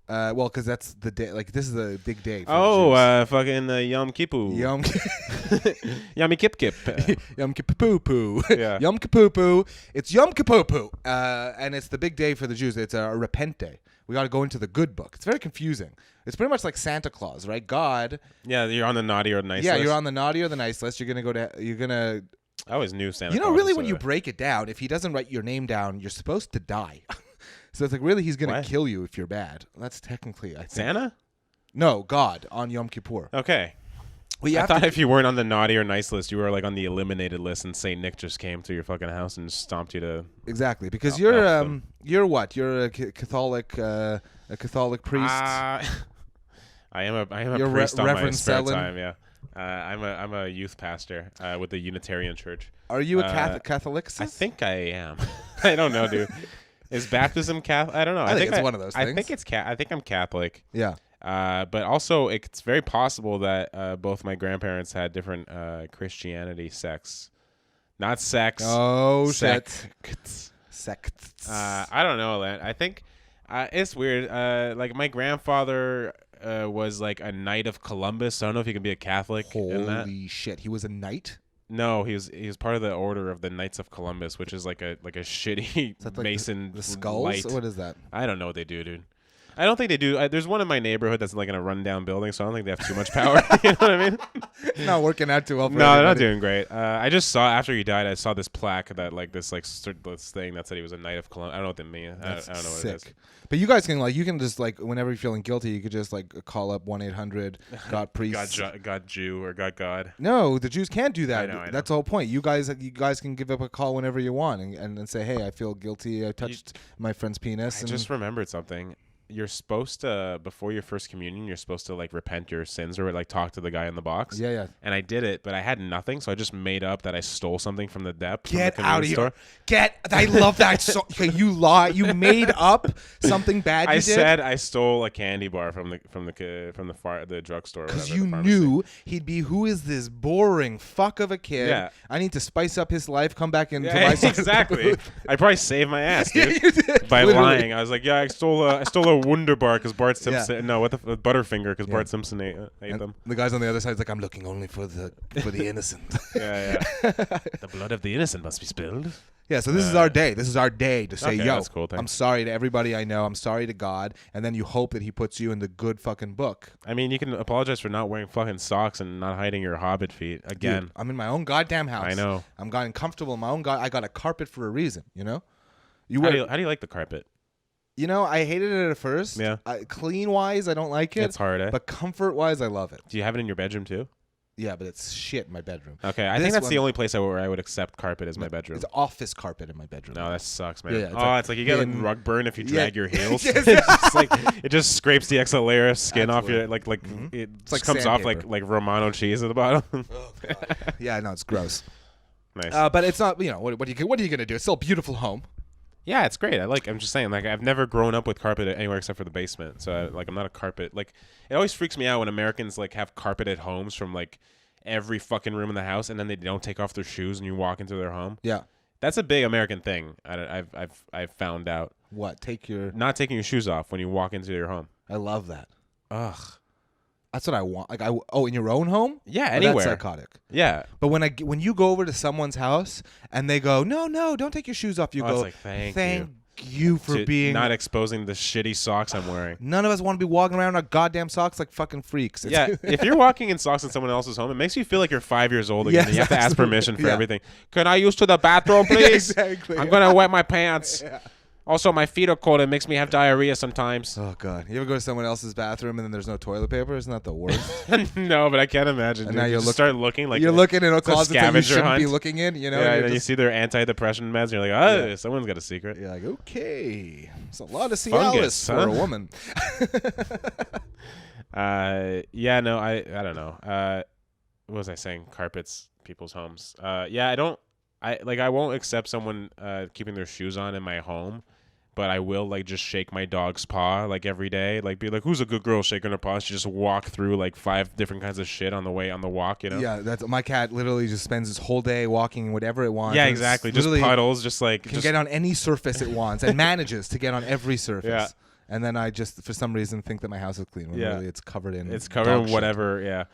Well, because that's the day. Like, this is a big day. Fucking Yom Kippur. Yummy Kip Kip. Yom Kippur. Yeah. Yom Kippur. It's Yom Kippur. And it's the big day for the Jews. It's a repent day. We got to go into the good book. It's very confusing. It's pretty much like Santa Claus, right? God. Yeah, you're on the naughty or nice list. Yeah, you're on the naughty or the nice list. You're gonna. I always knew Santa Claus. Really, when you break it down, if he doesn't write your name down, you're supposed to die. So it's like, really, he's going to kill you if you're bad. That's technically, I think. Santa? No, God on Yom Kippur. Okay. Well, I thought if you weren't on the naughty or nice list, you were like on the eliminated list, and Saint Nick just came to your fucking house and stomped you to. Exactly, because you're what? You're a Catholic priest. I am a priest on my spare time. Yeah. I'm a youth pastor with the Unitarian Church. Are you a Catholic? I think I am. I don't know, dude. Is baptism Catholic? I don't know. I think it's one of those things. I think I think I'm Catholic. Yeah. But also, it's very possible that both my grandparents had different Christianity sects. Not sex. Oh, sects. Sects. I don't know, Len. I think it's weird. Like, my grandfather was like a Knight of Columbus. I don't know if he can be a Catholic. Holy shit. He was a knight? No, he was part of the Order of the Knights of Columbus, which is like a shitty Mason the skulls. light. What is that? I don't know what they do, dude. I don't think they do. There's one in my neighborhood that's like in a rundown building, so I don't think they have too much power. You know what I mean? It's not working out too well for No, everybody. they're not doing great. I just saw after he died, I saw this plaque that like this thing that said he was a Knight of Columbus. I don't know what that means. I don't know what sick. it is. But you guys can just like whenever you're feeling guilty, you could just like call up 1-800 got priest. God Jew or God. No, the Jews can't do that. I know. That's the whole point. You guys can give up a call whenever you want and say, hey, I feel guilty. I touched my friend's penis. I just remembered something. you're supposed to, before your first communion, you're supposed to like repent your sins or like talk to the guy in the box. Yeah, yeah. And I did it, but I had nothing, so I just made up that I stole something from the depth. Get from the out of convenience here! store. I love that. So you lie. You made up something bad. I You did? said I stole a candy bar from the drugstore. Because whatever, you the pharmacy. knew he'd be, who is this boring fuck of a kid? Yeah. I need to spice up his life. Come back and Yeah, exactly. I probably saved my ass, dude. You did, By literally. lying. I was like, yeah, I stole a Wonder Bar because Bart Simpson. No, what the Butterfinger because Bart Simpson ate And them. the guys on the other side is like, I'm looking only for the innocent. Yeah. The blood of the innocent must be spilled. Yeah, so this is our day. This is our day to say, Okay, yo, that's cool, thanks. I'm sorry to everybody I know. I'm sorry to God. And then you hope that he puts you in the good fucking book. I mean, you can apologize for not wearing fucking socks and not hiding your hobbit feet again. Dude, I'm in my own goddamn house. I know. I'm getting comfortable in my own I got a carpet for a reason, you know? How do you like the carpet? You know, I hated it at first. Yeah. Clean-wise, I don't like it. It's hard, eh? But comfort-wise, I love it. Do you have it in your bedroom too? Yeah, but it's shit in my bedroom. Okay, I This think that's the one- only place where I would accept carpet as my bedroom. It's office carpet in my bedroom. No, that sucks, man. Yeah, yeah, it's like you get like thin- rug burn if you Yeah. drag your heels. Yes. It's just like it just scrapes the extra layer of skin off your Absolutely. it It's like comes off like sandpaper. Romano cheese at the bottom. Oh, God. Yeah, no, it's gross. Nice. But it's not, you know, what are you going to do? It's still a beautiful home. Yeah, it's great. I'm just saying, like, I've never grown up with carpet anywhere except for the basement. So, I'm not a carpet. Like, it always freaks me out when Americans, like, have carpeted homes from, like, every fucking room in the house, and then they don't take off their shoes and you walk into their home. Yeah. That's a big American thing. I've found out. What? Not taking your shoes off when you walk into your home. I love that. Ugh. That's what I want. Like, in your own home? Yeah, Oh, anywhere. That's psychotic. Yeah. But when you go over to someone's house and they go, no, don't take your shoes off. You Oh, go, it's like, thank you for To being. not exposing the shitty socks I'm wearing. None of us want to be walking around in our goddamn socks like fucking freaks. Yeah, if you're walking in socks in someone else's home, it makes you feel like you're 5 years old again. Yes, And you have to ask absolutely. permission for Yeah. everything. Can I use to the bathroom, please? Exactly. I'm gonna wet my pants. Yeah. Also, my feet are cold. It makes me have diarrhea sometimes. Oh, God. You ever go to someone else's bathroom and then there's no toilet paper? Isn't that the worst? No, but I can't imagine. And Dude. now You you're just start looking like you're looking in a it's a closet that you scavenger shouldn't be hunt. looking in, you know? Yeah, You're and then you just- see their antidepressant meds, and you're like, oh, Yeah. someone's got a secret. You're like, okay. It's a lot of Fungus, Cialis for huh? a woman. Yeah, no, I don't know. What was I saying? Carpets, people's homes. Yeah, I won't accept someone keeping their shoes on in my home, but I will like just shake my dog's paw like every day, like be like, who's a good girl shaking her paw? She just walk through like 5 different kinds of shit on the walk, you know? Yeah, that's my cat. Literally just spends his whole day walking whatever it wants. Yeah, and it's exactly. Just literally puddles, just like can get on any surface it wants and manages to get on every surface. Yeah. And then I just, for some reason, think that my house is clean. When Yeah. really it's covered in. it's covered dog in shit whatever. Yeah.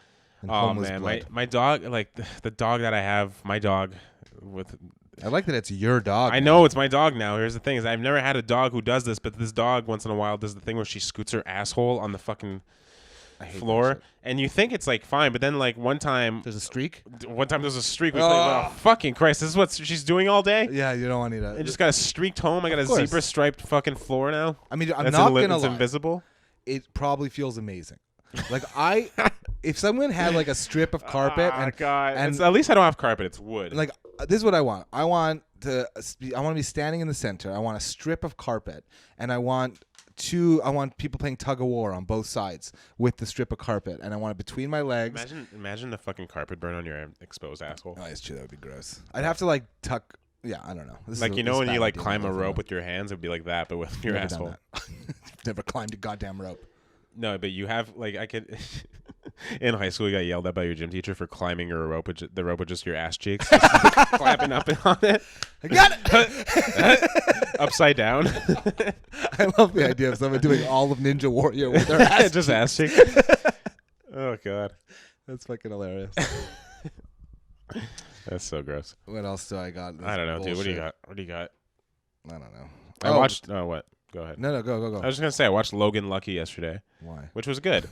and Oh homeless man, blood. my dog, like the dog that I have, my dog with. I like that it's your dog. I know it's my dog now. Here's the thing: is I've never had a dog who does this, but this dog once in a while does the thing where she scoots her asshole on the fucking I hate that floor, shit. and you think it's like fine, but then like one time There's a streak. there's a streak. We like, oh, fucking Christ! This is what she's doing all day. Yeah, you don't want to. I just got a streaked home. I got a course. zebra striped fucking floor now. I mean, I'm That's not gonna it's lie. invisible. It probably feels amazing. Like if someone had like a strip of carpet Ah, and God. and At least I don't have carpet. It's wood. like this is what I want. I want to be standing in the center. I want a strip of carpet, and I want people playing tug of war on both sides with the strip of carpet, and I want it between my legs. Imagine the fucking carpet burn on your exposed asshole. Oh, it's true. That would be gross. I'd have to like tuck. Yeah, I don't know. This Like is you know this is when bad you like idea, climb a but, rope with your hands, it'd be like that, but with your never done asshole. that. Never climbed a goddamn rope. No, but you have like I could. In high school, you got yelled at by your gym teacher for climbing your rope, the rope with just your ass cheeks, just clapping up on it. I got it. Upside down. I love the idea of someone doing all of Ninja Warrior with their ass. Just ass cheeks. Oh god, That's fucking hilarious. that's so gross. What else do I got? I don't know, dude. What do you Bullshit. got? What do you got? I don't know. I watched. Oh, what? Go ahead. No, go. I was just gonna say I watched Logan Lucky yesterday, Why? which was good.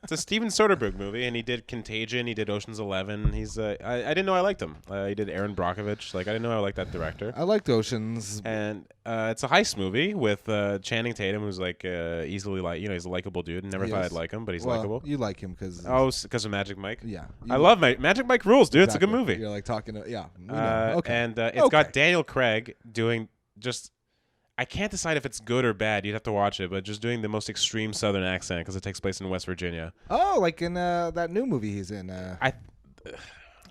It's a Steven Soderbergh movie, and he did Contagion. He did Ocean's 11. He's I didn't know I liked him. He did Aaron Brockovich. Like I didn't know I liked that director. I liked Oceans. And it's a heist movie with Channing Tatum, who's like easily he's a likable dude. Never thought Yes. I'd like him, but he's Well, likable. You like him because Oh, because of Magic Mike. yeah. I love Magic Mike rules, dude. It's a good Exactly. movie. You're like talking to we know. Okay. And it's Okay. got Daniel Craig doing just. I can't decide if it's good or bad. You'd have to watch it, but just doing the most extreme Southern accent because it takes place in West Virginia. Oh, like in that new movie he's in.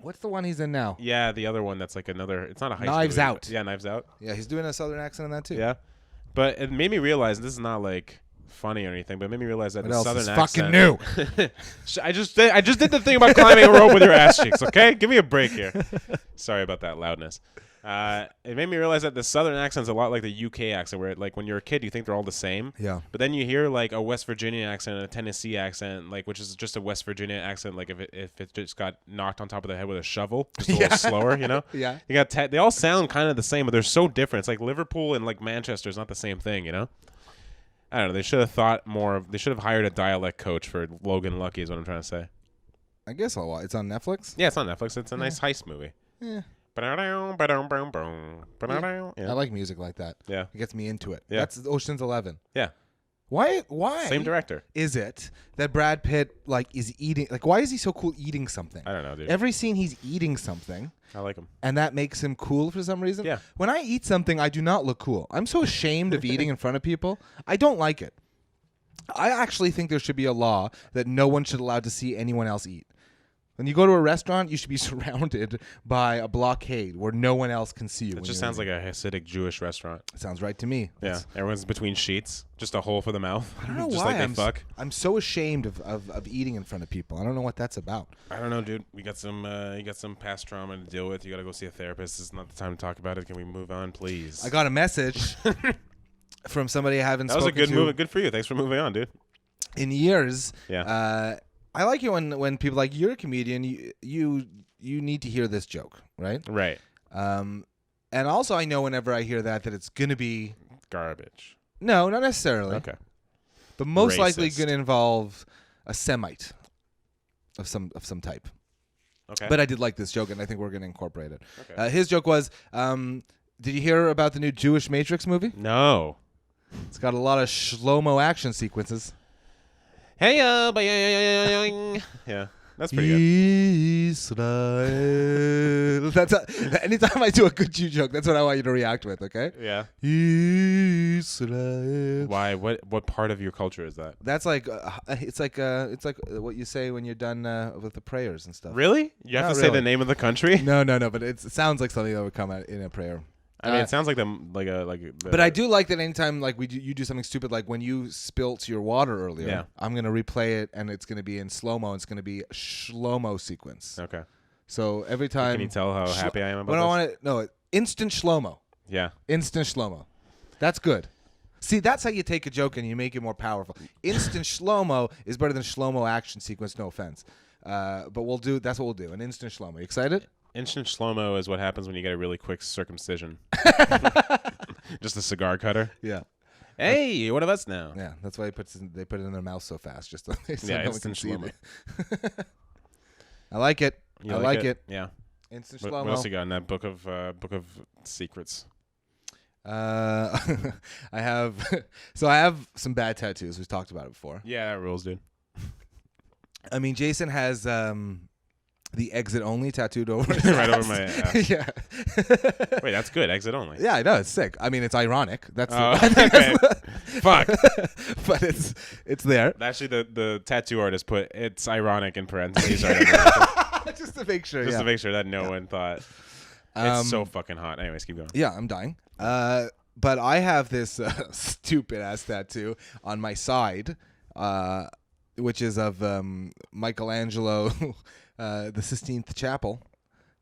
What's the one he's in now? Yeah, the other one that's like another. It's not a heist Knives movie, Out. but- Yeah, Knives Out. Yeah, he's doing a Southern accent in that too. Yeah, but it made me realize this is not like funny or anything, but it made me realize that What the else Southern is accent. fucking new? I just did the thing about climbing a rope with your ass cheeks. Okay, give me a break here. Sorry about that loudness. It made me realize that the Southern accent's a lot like the UK accent, where like when you're a kid, you think they're all the same. Yeah. But then you hear like a West Virginia accent and a Tennessee accent, like which is just a West Virginia accent, like if it just got knocked on top of the head with a shovel, just a little slower, you know. Yeah. You got they all sound kind of the same, but they're so different. It's like Liverpool and like Manchester is not the same thing, you know. I don't know. They should have thought more of. They should have hired a dialect coach for Logan Lucky. Is what I'm trying to say. I guess I'll watch. It's on Netflix. Yeah, it's on Netflix. It's a nice heist movie. Yeah. Yeah. I like music like that. Yeah. It gets me into it. Yeah. That's Ocean's 11. Yeah. Why Same director. is it that Brad Pitt like is eating? Like, why is he so cool eating something? I don't know, dude. Every scene he's eating something, I like him. and that makes him cool for some reason. Yeah. When I eat something, I do not look cool. I'm so ashamed of eating in front of people. I don't like it. I actually think there should be a law that no one should allowed to see anyone else eat. When you go to a restaurant, you should be surrounded by a blockade where no one else can see you. It just sounds like a Hasidic Jewish restaurant. It sounds right to me. Yeah. Everyone's between sheets. Just a hole for the mouth. I don't know just why like they fuck. I'm so ashamed of eating in front of people. I don't know what that's about. I don't know, dude. We got some you got some past trauma to deal with. You got to go see a therapist. This is not the time to talk about it. Can we move on, please? I got a message from somebody I haven't That was a spoken good to move. Good for you. Thanks for moving on, dude. in years. Yeah. I like it when people like, you're a comedian. You need to hear this joke, right? Right. And also I know whenever I hear that it's gonna be Garbage. no, not necessarily. Okay. But most likely Racist. going to involve a Semite of some type. Okay. But I did like this joke, and I think we're going to incorporate it. Okay. His joke was, did you hear about the new Jewish Matrix movie? No. It's got a lot of shlomo action sequences. Hey, yeah, that's pretty good. Israel. Anytime I do a good Jew joke, that's what I want you to react with, okay? Yeah. Israel. Why? What part of your culture is that? That's like it's like what you say when you're done with the prayers and stuff. Really? You have Not to say really. the name of the country? No, but it sounds like something that would come out in a prayer. I mean, it sounds like the. But I do like that anytime like you do something stupid, like when you spilt your water earlier. Yeah. I'm gonna replay it, and it's gonna be in slow mo. It's gonna be a shlomo sequence. Okay. So every time. Can you tell how happy I am about When this? I want it, no, instant shlomo. Yeah. Instant shlomo. That's good. See, that's how you take a joke and you make it more powerful. Instant shlomo is better than shlomo action sequence. No offense, but that's what we'll do. An instant shlomo. You excited? Instant slow-mo is what happens when you get a really quick circumcision. Just a cigar cutter. Yeah. Hey, what of us now? Yeah, that's why they put it in their mouth so fast, just so Yeah, no one can instant see slow-mo. it. I like it. You I like it. Yeah. Instant What slow-mo. else you got in that book of secrets? I have I have some bad tattoos. We've talked about it before. Yeah, that rules, dude. I mean, Jason has the exit only tattooed over his Right over ass. my ass. Yeah. Wait, that's good. Exit only. Yeah, I know, it's sick. I mean, it's ironic. That's Oh, I think okay. that's Fuck. but it's there. Actually, the tattoo artist put it's ironic in parentheses. Right under it. Just to make sure. Just yeah. to make sure that no one thought. It's so fucking hot. Anyways, keep going. Yeah, I'm dying. But I have this stupid ass tattoo on my side, which is of Michelangelo, the Sistine Chapel,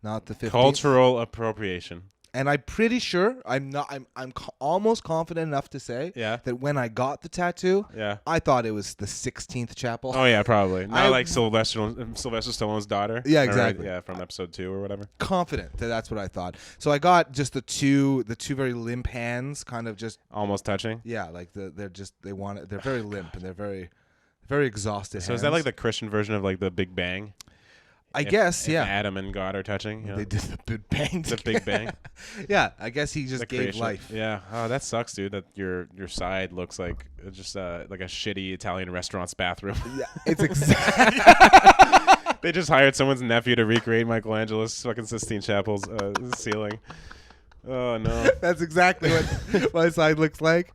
not the 15th. Cultural appropriation. And I'm pretty sure I'm almost confident enough to say Yeah. that when I got the tattoo, Yeah. I thought it was the 16th chapel. Oh yeah, probably. Not I- like Sylvester Stallone's daughter. Yeah, Or, like, exactly. yeah, from episode 2 or whatever. Confident that that's what I thought. So I got just the two very limp hands, kind of just Almost touching. like they're very limp and they're very exhausted. So is that like the Christian version of like the Big Bang? I guess, If yeah. Adam and God are touching. You know? They did the Big Bang. The Big Bang. Yeah, I guess he just The gave creation. life. Yeah. Oh, that sucks, dude. That your side looks like just like a shitty Italian restaurant's bathroom. Yeah, it's exactly. They just hired someone's nephew to recreate Michelangelo's fucking Sistine Chapel's ceiling. Oh no. That's exactly what my side looks like.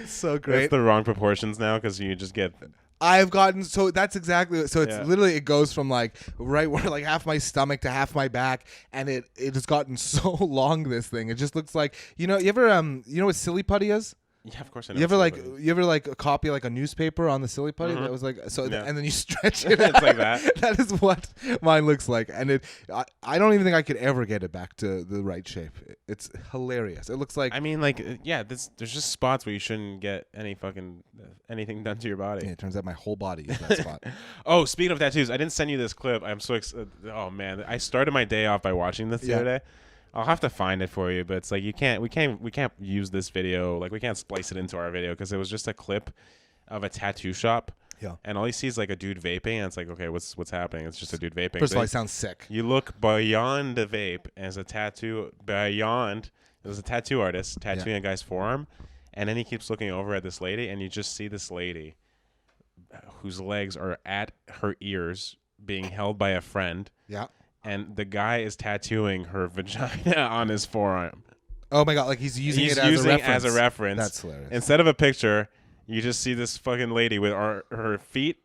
So great. It's the wrong proportions now because you just get. I've gotten so that's exactly so it's Yeah. literally it goes from like right where like half my stomach to half my back, and it has gotten so long. This thing it just looks like you ever you know what silly putty is? Yeah, of course I know. You ever like a copy like a newspaper on the silly putty that was like so Yeah. and then you stretch it It's out. like that. That is what mine looks like, and I don't even think I could ever get it back to the right shape. It's hilarious. It looks like I mean, like, yeah, there's just spots where you shouldn't get anything done to your body. yeah, it turns out my whole body is that spot. Oh, speaking of tattoos, I didn't send you this clip. I'm so excited. Oh man, I started my day off by watching this the Yeah. other day. I'll have to find it for you, but it's like we can't use this video. Like we can't splice it into our video because it was just a clip of a tattoo shop. Yeah. And all you see is like a dude vaping, and it's like, okay, what's happening? It's just a dude vaping. First of all, Then it sounds sick. you look beyond the vape as a tattoo beyond. There's a tattoo artist tattooing a guy's forearm, and then he keeps looking over at this lady, and you just see this lady whose legs are at her ears being held by a friend. Yeah. And the guy is tattooing her vagina on his forearm. Oh my god, like he's using it as a reference. That's hilarious. Instead of a picture, you just see this fucking lady with her feet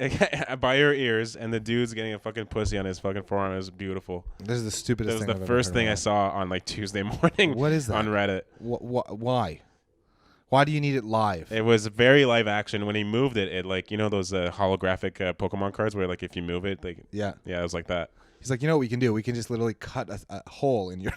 by her ears, and the dude's getting a fucking pussy on his fucking forearm. It was beautiful. This is the stupidest That was thing. the I've first ever thing heard I of. saw on like Tuesday morning. What is that? On Reddit? Why? Why do you need it live? It was very live action. When he moved it, it like those holographic Pokemon cards where like if you move it, like Yeah. it was like that. He's like, you know what we can do? We can just literally cut a hole in your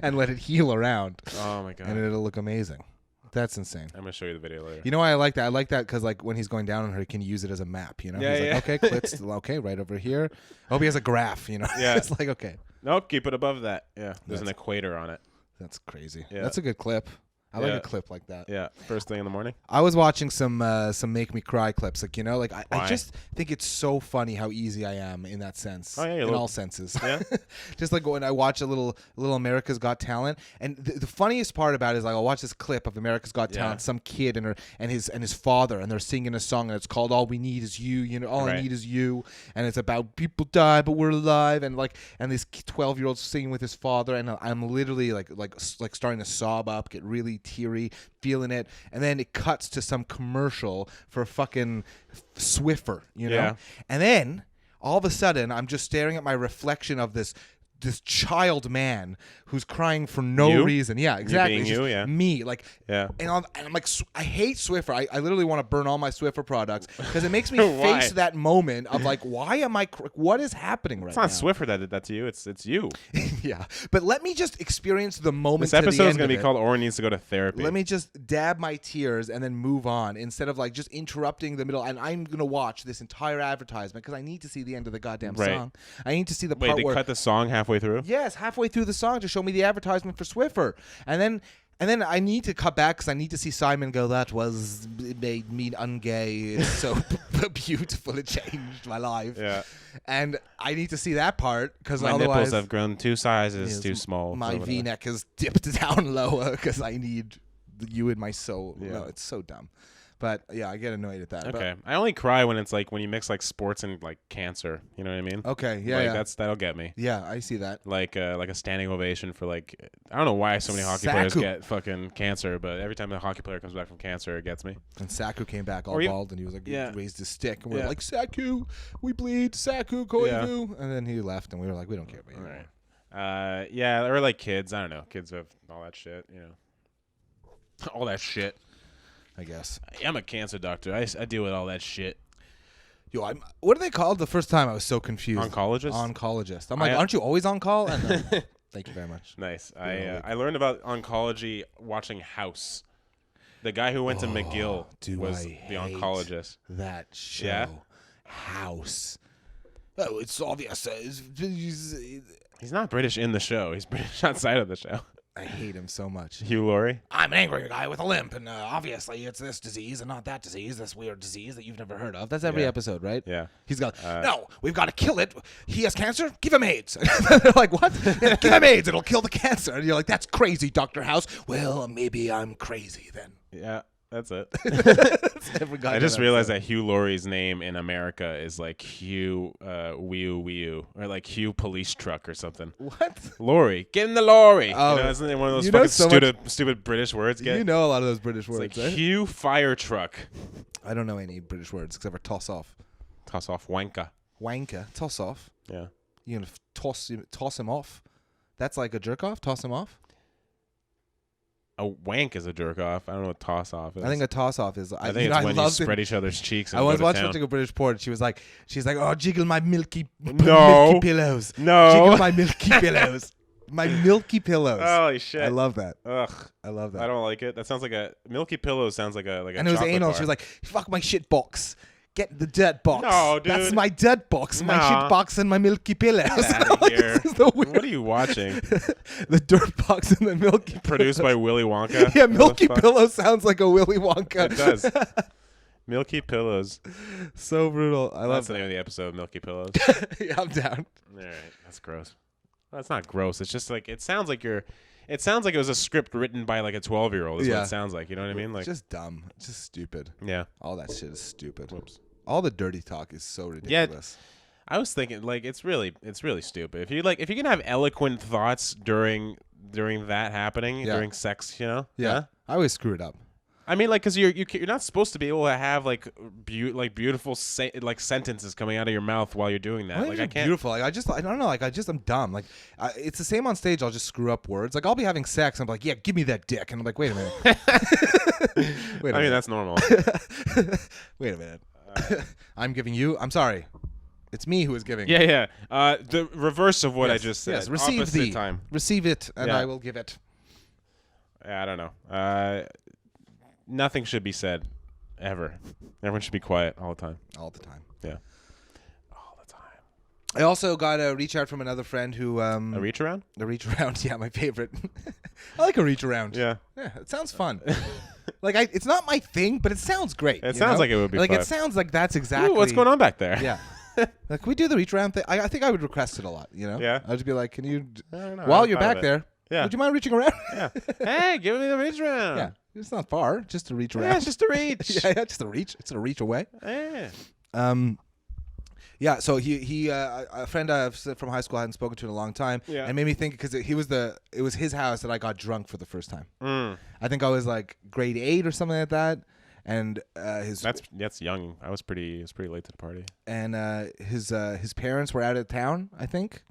and let it heal around, Oh my god! and it'll look amazing. That's insane. I'm gonna show you the video later. You know why I like that? I like that because like when he's going down on her, he can use it as a map. You know, Yeah, he's yeah. like, okay, clit's okay, right over here. I hope he has a graph. You know, Yeah. it's like okay, No, keep it above that. Yeah, there's an That's- equator on it. that's crazy. Yeah. That's a good clip. I like Yeah. a clip like that. Yeah, first thing in the morning. I was watching some Make Me Cry clips, like like I Why? just think it's so funny how easy I am in that sense. Oh, yeah, you're in a little- all senses. Yeah. Just like when I watch a little America's Got Talent, and the funniest part about it is like I'll watch this clip of America's Got Yeah. Talent, some kid and his father, and they're singing a song, and it's called "All We Need Is You." You know, all I Right. need is you, and it's about people die but we're alive, and this 12-year-old singing with his father, and I'm literally like starting to sob up, get really teary, feeling it, and then it cuts to some commercial for fucking Swiffer, you know, Yeah. and then all of a sudden I'm just staring at my reflection of this child man who's crying for no You? reason. Yeah, exactly. being It's just you, yeah. me, like, Yeah. and I'm like, I hate Swiffer. I literally want to burn all my Swiffer products because it makes me Why? face that moment of like, why am I? What is happening right It's not now? Swiffer that did that to you. It's you. Yeah, but let me just experience the moment. This to the episode is end gonna of be it. called "Oren Needs to Go to Therapy." Let me just dab my tears and then move on instead of like just interrupting the middle. And I'm gonna watch this entire advertisement because I need to see the end of the goddamn Right. song. I need to see the Wait, part they where cut the song halfway through. yes, halfway through the song to show me the advertisement for Swiffer, and then I need to cut back because I need to see Simon go. That it made me ungay. It's so beautiful. It changed my life. Yeah. And I need to see that part because My otherwise nipples have grown 2 sizes Yes, too small. my or whatever. V-neck is dipped down lower because I need you in my soul. Yeah. No, it's so dumb. But yeah, I get annoyed at that. Okay, I only cry when it's like when you mix like sports and like cancer. You know what I mean? But, okay. Yeah. like yeah. that'll get me. Yeah, I see that. Like a standing ovation for like I don't know why so many hockey players Saku. get fucking cancer, but every time a hockey player comes back from cancer, it gets me. And Saku came back all Or you- bald, and he was like, Yeah. he raised his stick, and we Yeah. were like, Saku, we bleed, Saku, Koivu, and then he left, and we were like, we don't care about you. All anymore. right. Yeah, or like kids. I don't know. Kids have all that shit. You know. All that shit. I guess. I'm a cancer doctor. I deal with all that shit. Yo, what are they called? The first time I was so confused. Oncologist? Oncologist. I'm like, I- aren't you always on call? And thank you very much. Nice. Yeah, I learned about oncology watching House. The guy who went to McGill do was I the hate oncologist. That show, Yeah? House. Oh, it's obvious. He's not British in the show. He's British outside of the show. I hate him so much. Hugh Laurie. I'm an angry guy with a limp, and obviously it's this disease and not that disease, this weird disease that you've never heard of. That's every Yeah. episode, right? Yeah. He's got, no, we've got to kill it. He has cancer? Give him AIDS. They're like, what? Yeah, give him AIDS. It'll kill the cancer. And you're like, that's crazy, Dr. House. Well, maybe I'm crazy then. Yeah. That's it. Never got I just that realized episode. that Hugh Laurie's name in America is like Hugh Wee-oo, or like Hugh Police Truck or something. What? Laurie, get in the lorry. Oh, you know, isn't it one of those you know fucking so much- stupid British words? Get? You know a lot of those British it's words, like eh? Hugh Fire Truck. I don't know any British words except for toss off. Toss off wanka. Wanker. Toss off. Yeah. You gonna toss him off? That's like a jerk off. Toss him off. A wank is a jerk off. I don't know what toss off is. I think a toss off is. I think it's when you spread each other's cheeks. And I was go to watching town. a British porn. She's like, oh, jiggle my milky No. pillows. No. Jiggle my milky pillows. My milky pillows. Holy shit! I love that. Ugh, I love that. I don't like it. That sounds like a Milky Pillow. Sounds like a And it was chocolate anal. bar. She was like, fuck my shit box. Get the dirt box. No, dude. That's my dirt box. My Nah. shit box and my milky pillows. Get outta Like, here. this is the weird. What are you watching? The dirt box and the milky Produced by pillows. Willy Wonka. Yeah, What the Milky fuck? Pillow sounds like a Willy Wonka. It does. Milky Pillows. So brutal. I That's love the name of the episode. Milky Pillows. that. Yeah, I'm down. All right, that's gross. Well, that's not gross. It's just like it sounds like you're. It sounds like it was a script written by like a 12-year-old. Is what Yeah. it sounds like. You know what I mean? Like, It's just dumb. It's just stupid. yeah. All that shit is stupid. Whoops. All the dirty talk is so Yeah. ridiculous. I was thinking like it's really stupid. If you can have eloquent thoughts during that happening Yeah. during sex, you know. Yeah. I always screw it up. I mean, like, cause you're not supposed to be able to have like beautiful sentences coming out of your mouth while you're doing that. Why Like, is I it can't. beautiful. Like I don't know. Like I'm dumb. Like it's the same on stage. I'll just screw up words. Like I'll be having sex. I'm like, yeah, give me that dick. And I'm like, wait a minute. Wait a I mean, minute. that's normal. Wait a minute. I'm giving you. I'm sorry. It's me who is giving. Yeah. The reverse of what I Yes, just said. Yes. Receive Opposite thee. time. Receive it, and Yeah. I will give it. Yeah, I don't know. Nothing should be said, ever. Everyone should be quiet all the time. All the time. Yeah. All the time. I also got a reach out from another friend who A reach around? a reach around. Yeah, my favorite. I like a reach around. Yeah. Yeah, it sounds fun. Like it's not my thing, but it sounds great. It you sounds know? like it would be Like fun. it sounds like that's exactly. Ooh, what's going on back there? Yeah. Like, can we do the reach around thing? I think I would request it a lot. You know. Yeah. I'd just be like, can you? I don't know, While I'm you're fine back with it. there, Yeah. would you mind reaching around? Yeah. Hey, give me the reach around. Yeah. It's not far, just to reach around. Yeah, it's just a reach. yeah, just a reach. It's a reach away. Yeah. Yeah. So he a friend from high school I hadn't spoken to in a long time, Yeah. and made me think because it was his house that I got drunk for the first time. Mm. I think I was like grade 8 or something like that, and That's young. It was pretty late to the party. and his parents were out of town, I think.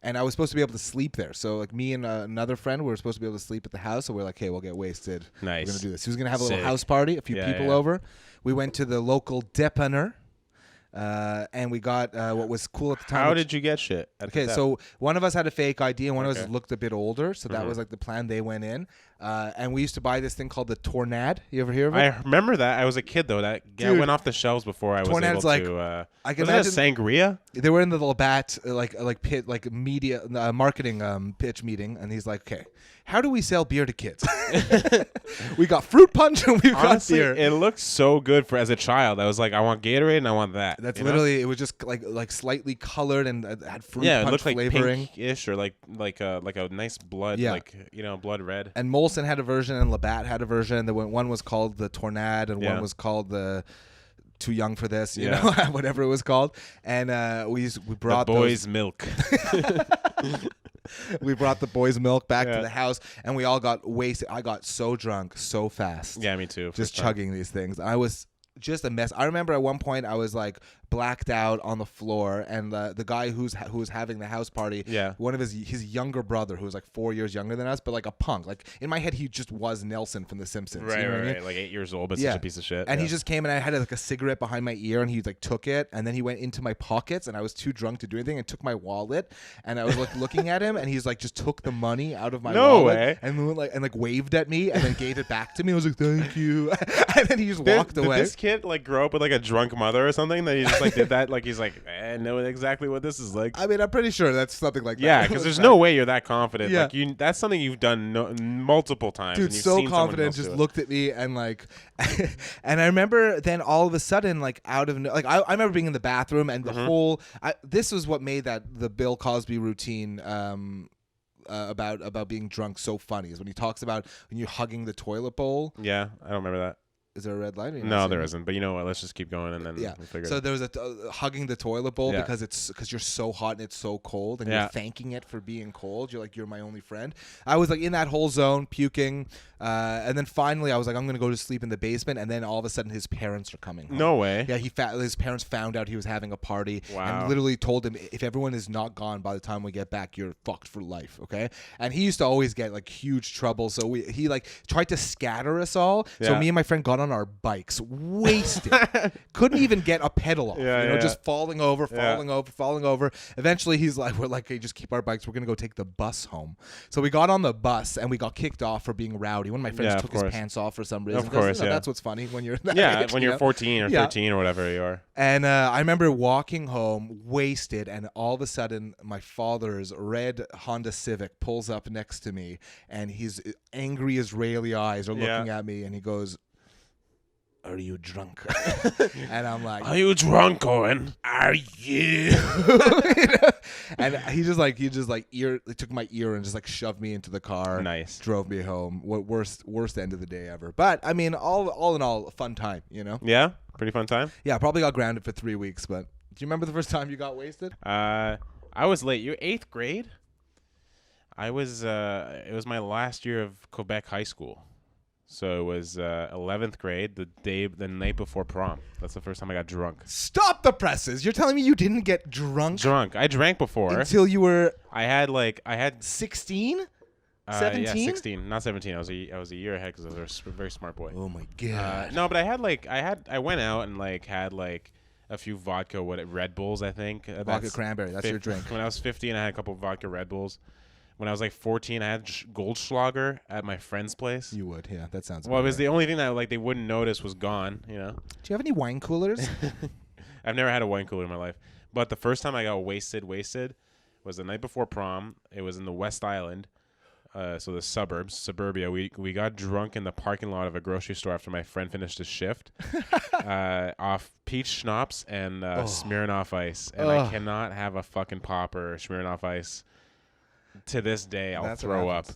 And I was supposed to be able to sleep there. So like me and another friend we were supposed to be able to sleep at the house. So we're like, hey, we'll get wasted. Nice. We're gonna do this. He was gonna have a little Sick. house party, a few Yeah, people yeah. over. We went to the local depanneur, and we got what was cool at the time. How which- did you get shit? at the Okay, dep? so one of us had a fake ID and one of us Okay. looked a bit older. So that was like the plan. They went in, and we used to buy this thing called the Tornad. You ever hear of it? I remember that. I was a kid though. That Dude. went off the shelves before I was Tornad's able like- to. I can was it a imagine- sangria? They were in the Labatt media marketing pitch meeting, and he's like, "Okay, how do we sell beer to kids? We got fruit punch and we've Honestly, got beer." it looked so good for as a child. I was like, I want Gatorade and I want that. That's you know? literally it was just like slightly colored and had fruit Yeah, it punch looked like flavoring. pinkish or like a nice blood, Yeah. like blood red. And Molson had a version and Labatt had a version. One was called the Tornad and Yeah. one was called the Too Young for This, you Yeah. know, whatever it was called. And we brought The boys' milk. we brought the boys' milk back Yeah. to the house, and we all got wasted. I got so drunk so fast. Yeah, me too. Just first time. chugging these things. I was just a mess. I remember at one point I was like blacked out on the floor, and the guy who was having the house party, Yeah. one of his younger brother who was like 4 years younger than us, but like a punk. Like in my head, he just was Nelson from The Simpsons. Right, you know what I mean? right. Like 8 years old, but Yeah. such a piece of shit. And yeah. he just came and I had like a cigarette behind my ear, and he like took it, and then he went into my pockets, and I was too drunk to do anything, and took my wallet, and I was like looking at him, and he's like just took the money out of my No wallet, way. and went, waved at me, and then gave it back to me. I was like, "Thank you," and then he just Did- walked did away. this kid like grow up with like a drunk mother or something that he just like did that? Like he's like, I know exactly what this is like. I mean, I'm pretty sure that's something like that. Yeah, because there's no way you're that confident. Yeah. Like that's something you've done multiple times. Dude, and you've so seen someone confident, else just do it. looked at me and like, and I remember then all of a sudden, like out of like I remember being in the bathroom and the Mm-hmm. whole. This was what made the Bill Cosby routine. About being drunk so funny is when he talks about when you're hugging the toilet bowl. Yeah, I don't remember that. Is there a red light? Or you're not No, seeing there it? isn't. But you know what? Let's just keep going and then Yeah. we'll figure So it. there was a hugging the toilet bowl Yeah. because you're so hot and it's so cold and Yeah. you're thanking it for being cold. You're like, you're my only friend. I was like in that whole zone, puking, and then finally I was like, I'm gonna go to sleep in the basement. And then all of a sudden his parents are coming home. No way. Yeah, his parents found out he was having a party Wow. and literally told him, if everyone is not gone by the time we get back, you're fucked for life. Okay, and he used to always get like huge trouble, so he like tried to scatter us all. So Yeah. me and my friend got on our bikes, wasted, couldn't even get a pedal off. Yeah, you know, yeah. just falling over. Yeah. Eventually, he's like, we're like, hey, just keep our bikes. We're gonna go take the bus home. So we got on the bus and we got kicked off for being rowdy. One of my friends Yeah, of took his course. pants off for some reason. Of 'cause, course, you know, yeah. that's what's funny when you're that Yeah, age, when you you're know? 14 or Yeah. 13 or whatever you are. And I remember walking home wasted, and all of a sudden, my father's red Honda Civic pulls up next to me, and his angry Israeli eyes are looking at me, and he goes, "Are you drunk?" And I'm like, Are you drunk, Oren? "Are you?" And he took my ear and just like shoved me into the car. Nice. Drove me home. What worst end of the day ever. But I mean, all in all, a fun time. You know. Yeah, pretty fun time. Yeah, probably got grounded for 3 weeks. But do you remember the first time you got wasted? I was late. You're 8th grade? I was it was my last year of Quebec high school. So it was 11th grade, the night before prom. That's the first time I got drunk. Stop the presses. You're telling me you didn't get drunk I drank before. until you were I had 16? yeah, 17? 16, not 17. I was a year ahead cuz I was a very smart boy. Oh my god. No, but I went out and had a few vodka Red Bulls, I think. Vodka cranberry, that's your drink. When I was 15, I had a couple of vodka Red Bulls. When I was 14, I had Goldschlager at my friend's place. You would, yeah. That sounds. Well, it about was right. the only thing that they wouldn't notice was gone, you know. Do you have any wine coolers? I've never had a wine cooler in my life. But the first time I got wasted was the night before prom. It was in the West Island, so the suburbia. We got drunk in the parking lot of a grocery store after my friend finished his shift, off peach schnapps and Smirnoff Ice. And I cannot have a fucking pop or Smirnoff Ice. To this day, I'll That's what throw up.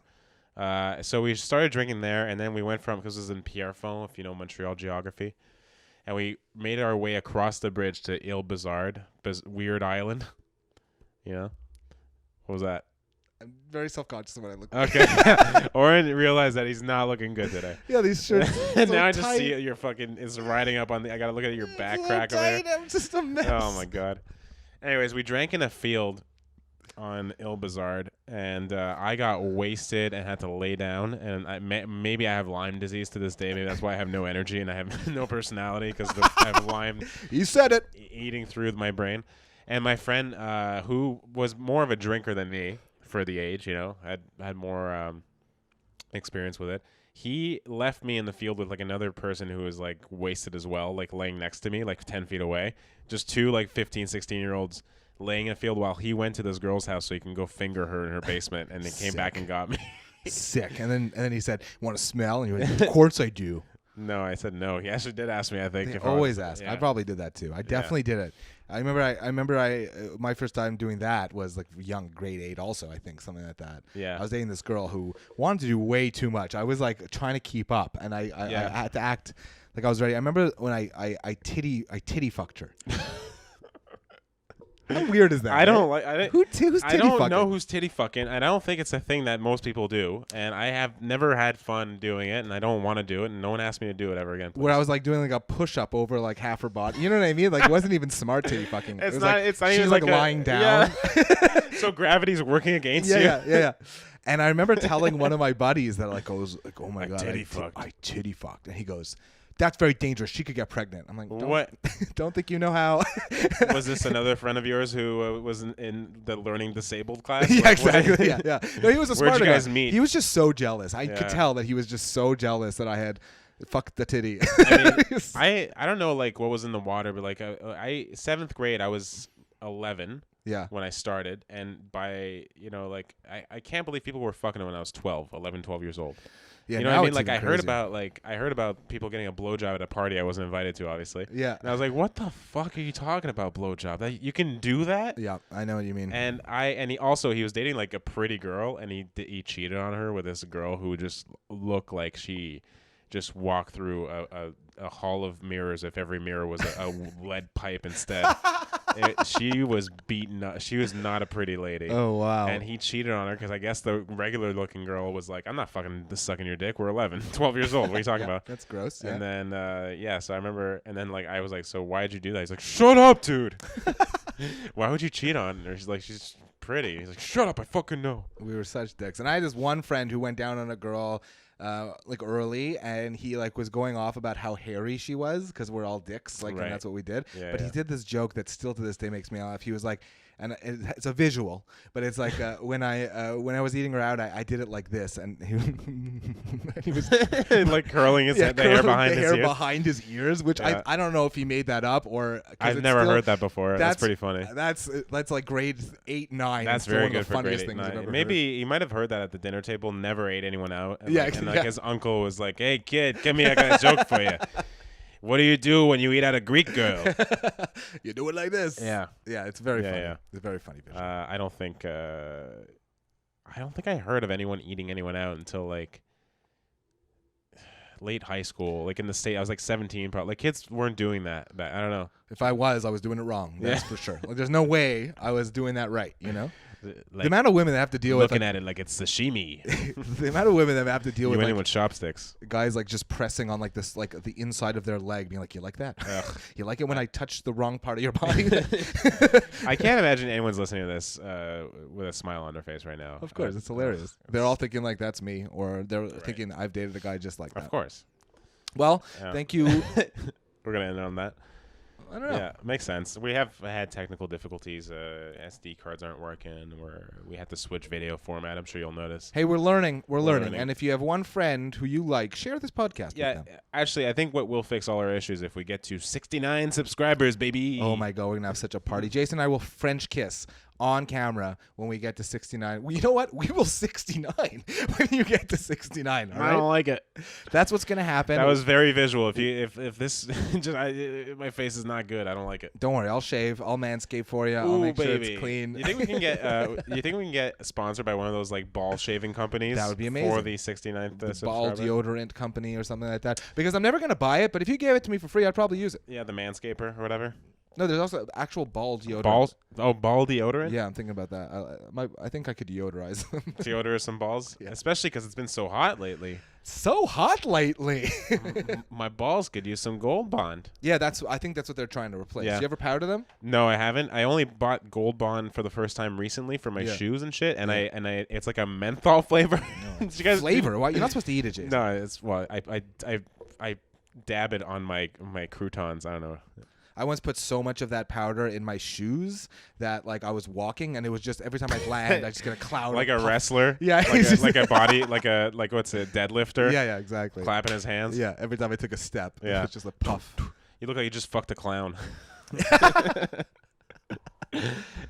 happens. So we started drinking there, and then we went because it was in Pierrefonds, if you know Montreal geography. And we made our way across the bridge to Ile Bizarre, Weird Island. You know? What was that? I'm very self-conscious when I look. Okay. Oren realized that he's not looking good today. Yeah, these shirts. And so now I just tight. see you're fucking, it's riding up on I gotta look at your back So crack over there. tight, I'm just a mess. Oh my god. Anyways, we drank in a field on Ile Bizarre, and I got wasted and had to lay down. And maybe I have Lyme disease to this day. Maybe that's why I have no energy and I have no personality because I have Lyme You said it. eating through my brain. And my friend, who was more of a drinker than me for the age, you know, had more experience with it. He left me in the field with another person who was wasted as well, laying next to me, 10 feet away. Just two 15, 16-year-olds laying in a field while he went to this girl's house so he can go finger her in her basement, and then came back and got me. Sick. And then he said, "Want to smell?" And you went, "Of course I do." No, I said no. He actually did ask me, I think. They if always I ask. yeah. I probably did that too. I definitely did it. I remember my first time doing that was young, grade 8 also, I think, something like that. Yeah. I was dating this girl who wanted to do way too much. I was trying to keep up, and I had to act like I was ready. I remember when I titty fucked her. How weird is that? I don't right? like. Who's titty I don't fucking? know who's titty fucking, and I don't think it's a thing that most people do. And I have never had fun doing it, and I don't want to do it, and no one asked me to do it ever again. Where I was doing a push up over half her body. You know what I mean? It wasn't even smart titty fucking. It's it was not. It's not she's even lying down. Yeah. So gravity's working against you. Yeah. And I remember telling one of my buddies that oh my god, titty fucked. I titty fucked, and he goes, "That's very dangerous. She could get pregnant." I'm like, What? Don't think you know how. Was this another friend of yours who was in the learning disabled class? Yeah, What- exactly. Yeah. No, he was a Where'd smart you guy. guys meet? He was just so jealous. I Yeah. could tell that he was just so jealous that I had fucked the titty. I don't know what was in the water, but I 7th grade I was 11 yeah. when I started, and by I can't believe people were fucking when I was 11, 12 years old. Yeah, you know now what I mean? it's even I heard about people getting a blowjob at a party I wasn't invited to, obviously. Yeah. And I was like, what the fuck are you talking about, blowjob? You can do that? Yeah, I know what you mean. And he was dating a pretty girl, and he cheated on her with this girl who just looked like she just walked through a hall of mirrors if every mirror was a lead pipe instead. She was beaten up. She was not a pretty lady. Oh wow. And he cheated on her because I guess the regular looking girl was like, I'm not fucking sucking your dick. We're 11, 12 years old. What are you talking about? That's gross. Yeah. And then, so I remember, and then like I was like, so why'd you do that? He's like, shut up, dude. Why would you cheat on her? She's like, she's pretty. He's like, shut up, I fucking know. We were such dicks. And I had this one friend who went down on a girl like early, and he like was going off about how hairy she was because we're all dicks, like, Right. and that's what we did. Yeah, but he did this joke that still to this day makes me laugh. He was like, and it's a visual, but it's like when I was eating her out, I did it like this, and he was like curling his head, the hair behind his ears. behind his ears, which Yeah. I don't know if he made that up or. I've never heard that before. That's pretty funny. That's like grade 8, 9. That's It's very one good of the for funniest grade 8, things I've 9. ever Maybe he might have heard that at the dinner table. Never ate anyone out. And Yeah, like, and like yeah. his uncle was like, "Hey kid, come here, I got a joke for you. What do you do when you eat out a Greek girl?" You do it like this. Yeah. Yeah, it's very funny. Yeah. It's a very funny visual. I don't think I heard of anyone eating anyone out until like late high school. Like in the state, I was like 17. Probably like kids weren't doing that. But I don't know. If I was doing it wrong. That's for sure. Like, there's no way I was doing that right. You know, Like, the amount of women that have to deal with looking at it like it's sashimi. the amount of women that have to deal You with went like, in with chopsticks. guys like just pressing on like this, like the inside of their leg, being like, "You like that? You like it when I touch the wrong part of your body?" I can't imagine anyone's listening to this with a smile on their face right now. Of course, it's hilarious. They're all thinking like that's me, or they're thinking I've dated a guy just like that. Of course. Well, Yeah. thank you. We're gonna end on that. I don't know. Yeah, makes sense. We have had technical difficulties. SD cards aren't working. We had to switch video format. I'm sure you'll notice. Hey, we're learning. We're learning. learning. And if you have one friend who you like, share this podcast Yeah, with them. actually, I think what will fix all our issues if we get to 69 subscribers, baby. Oh my God, we're gonna have such a party. Jason and I will French kiss on camera when we get to 69. Well, you know what? We will 69 when you get to 69. All I don't right, like it. that's what's gonna happen. That was very visual. If this my face is not good, I don't like it. Don't worry, I'll shave. I'll manscape for you. I'll Ooh, make sure baby. it's clean. You think we can get? You think we can get sponsored by one of those like ball shaving companies? That would be amazing. For the 69th the ball subscriber? deodorant company or something like that. Because I'm never gonna buy it, but if you gave it to me for free, I'd probably use it. Yeah, the Manscaper or whatever. No, there's also actual ball deodorant. Balls? Oh, ball deodorant? Yeah, I'm thinking about that. I think I could deodorize them. Deodorize some balls? Yeah. Especially because it's been so hot lately. So hot lately. My balls could use some Gold Bond. Yeah, I think that's what they're trying to replace. Yeah. You ever powder them? No, I haven't. I only bought Gold Bond for the first time recently for my Yeah. shoes and shit, and I it's like a menthol flavor. Did you guys Flavor? Why? You're not supposed to eat it, Jason. No, it's I dab it on my croutons. I don't know. I once put so much of that powder in my shoes that like I was walking and it was just every time I'd land, I just get a cloud. Like of a puff. wrestler. Yeah, Like a body. Like what's a deadlifter? Yeah, exactly. Clapping his hands. Yeah, every time I took a step, Yeah. it was just a puff. You look like you just fucked a clown.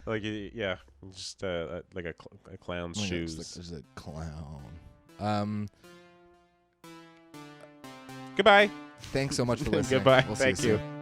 Like yeah, just like a clown's Oh my God, shoes. it's like there's a clown. Goodbye. Thanks so much for listening. Goodbye. We'll see you Thank you. soon.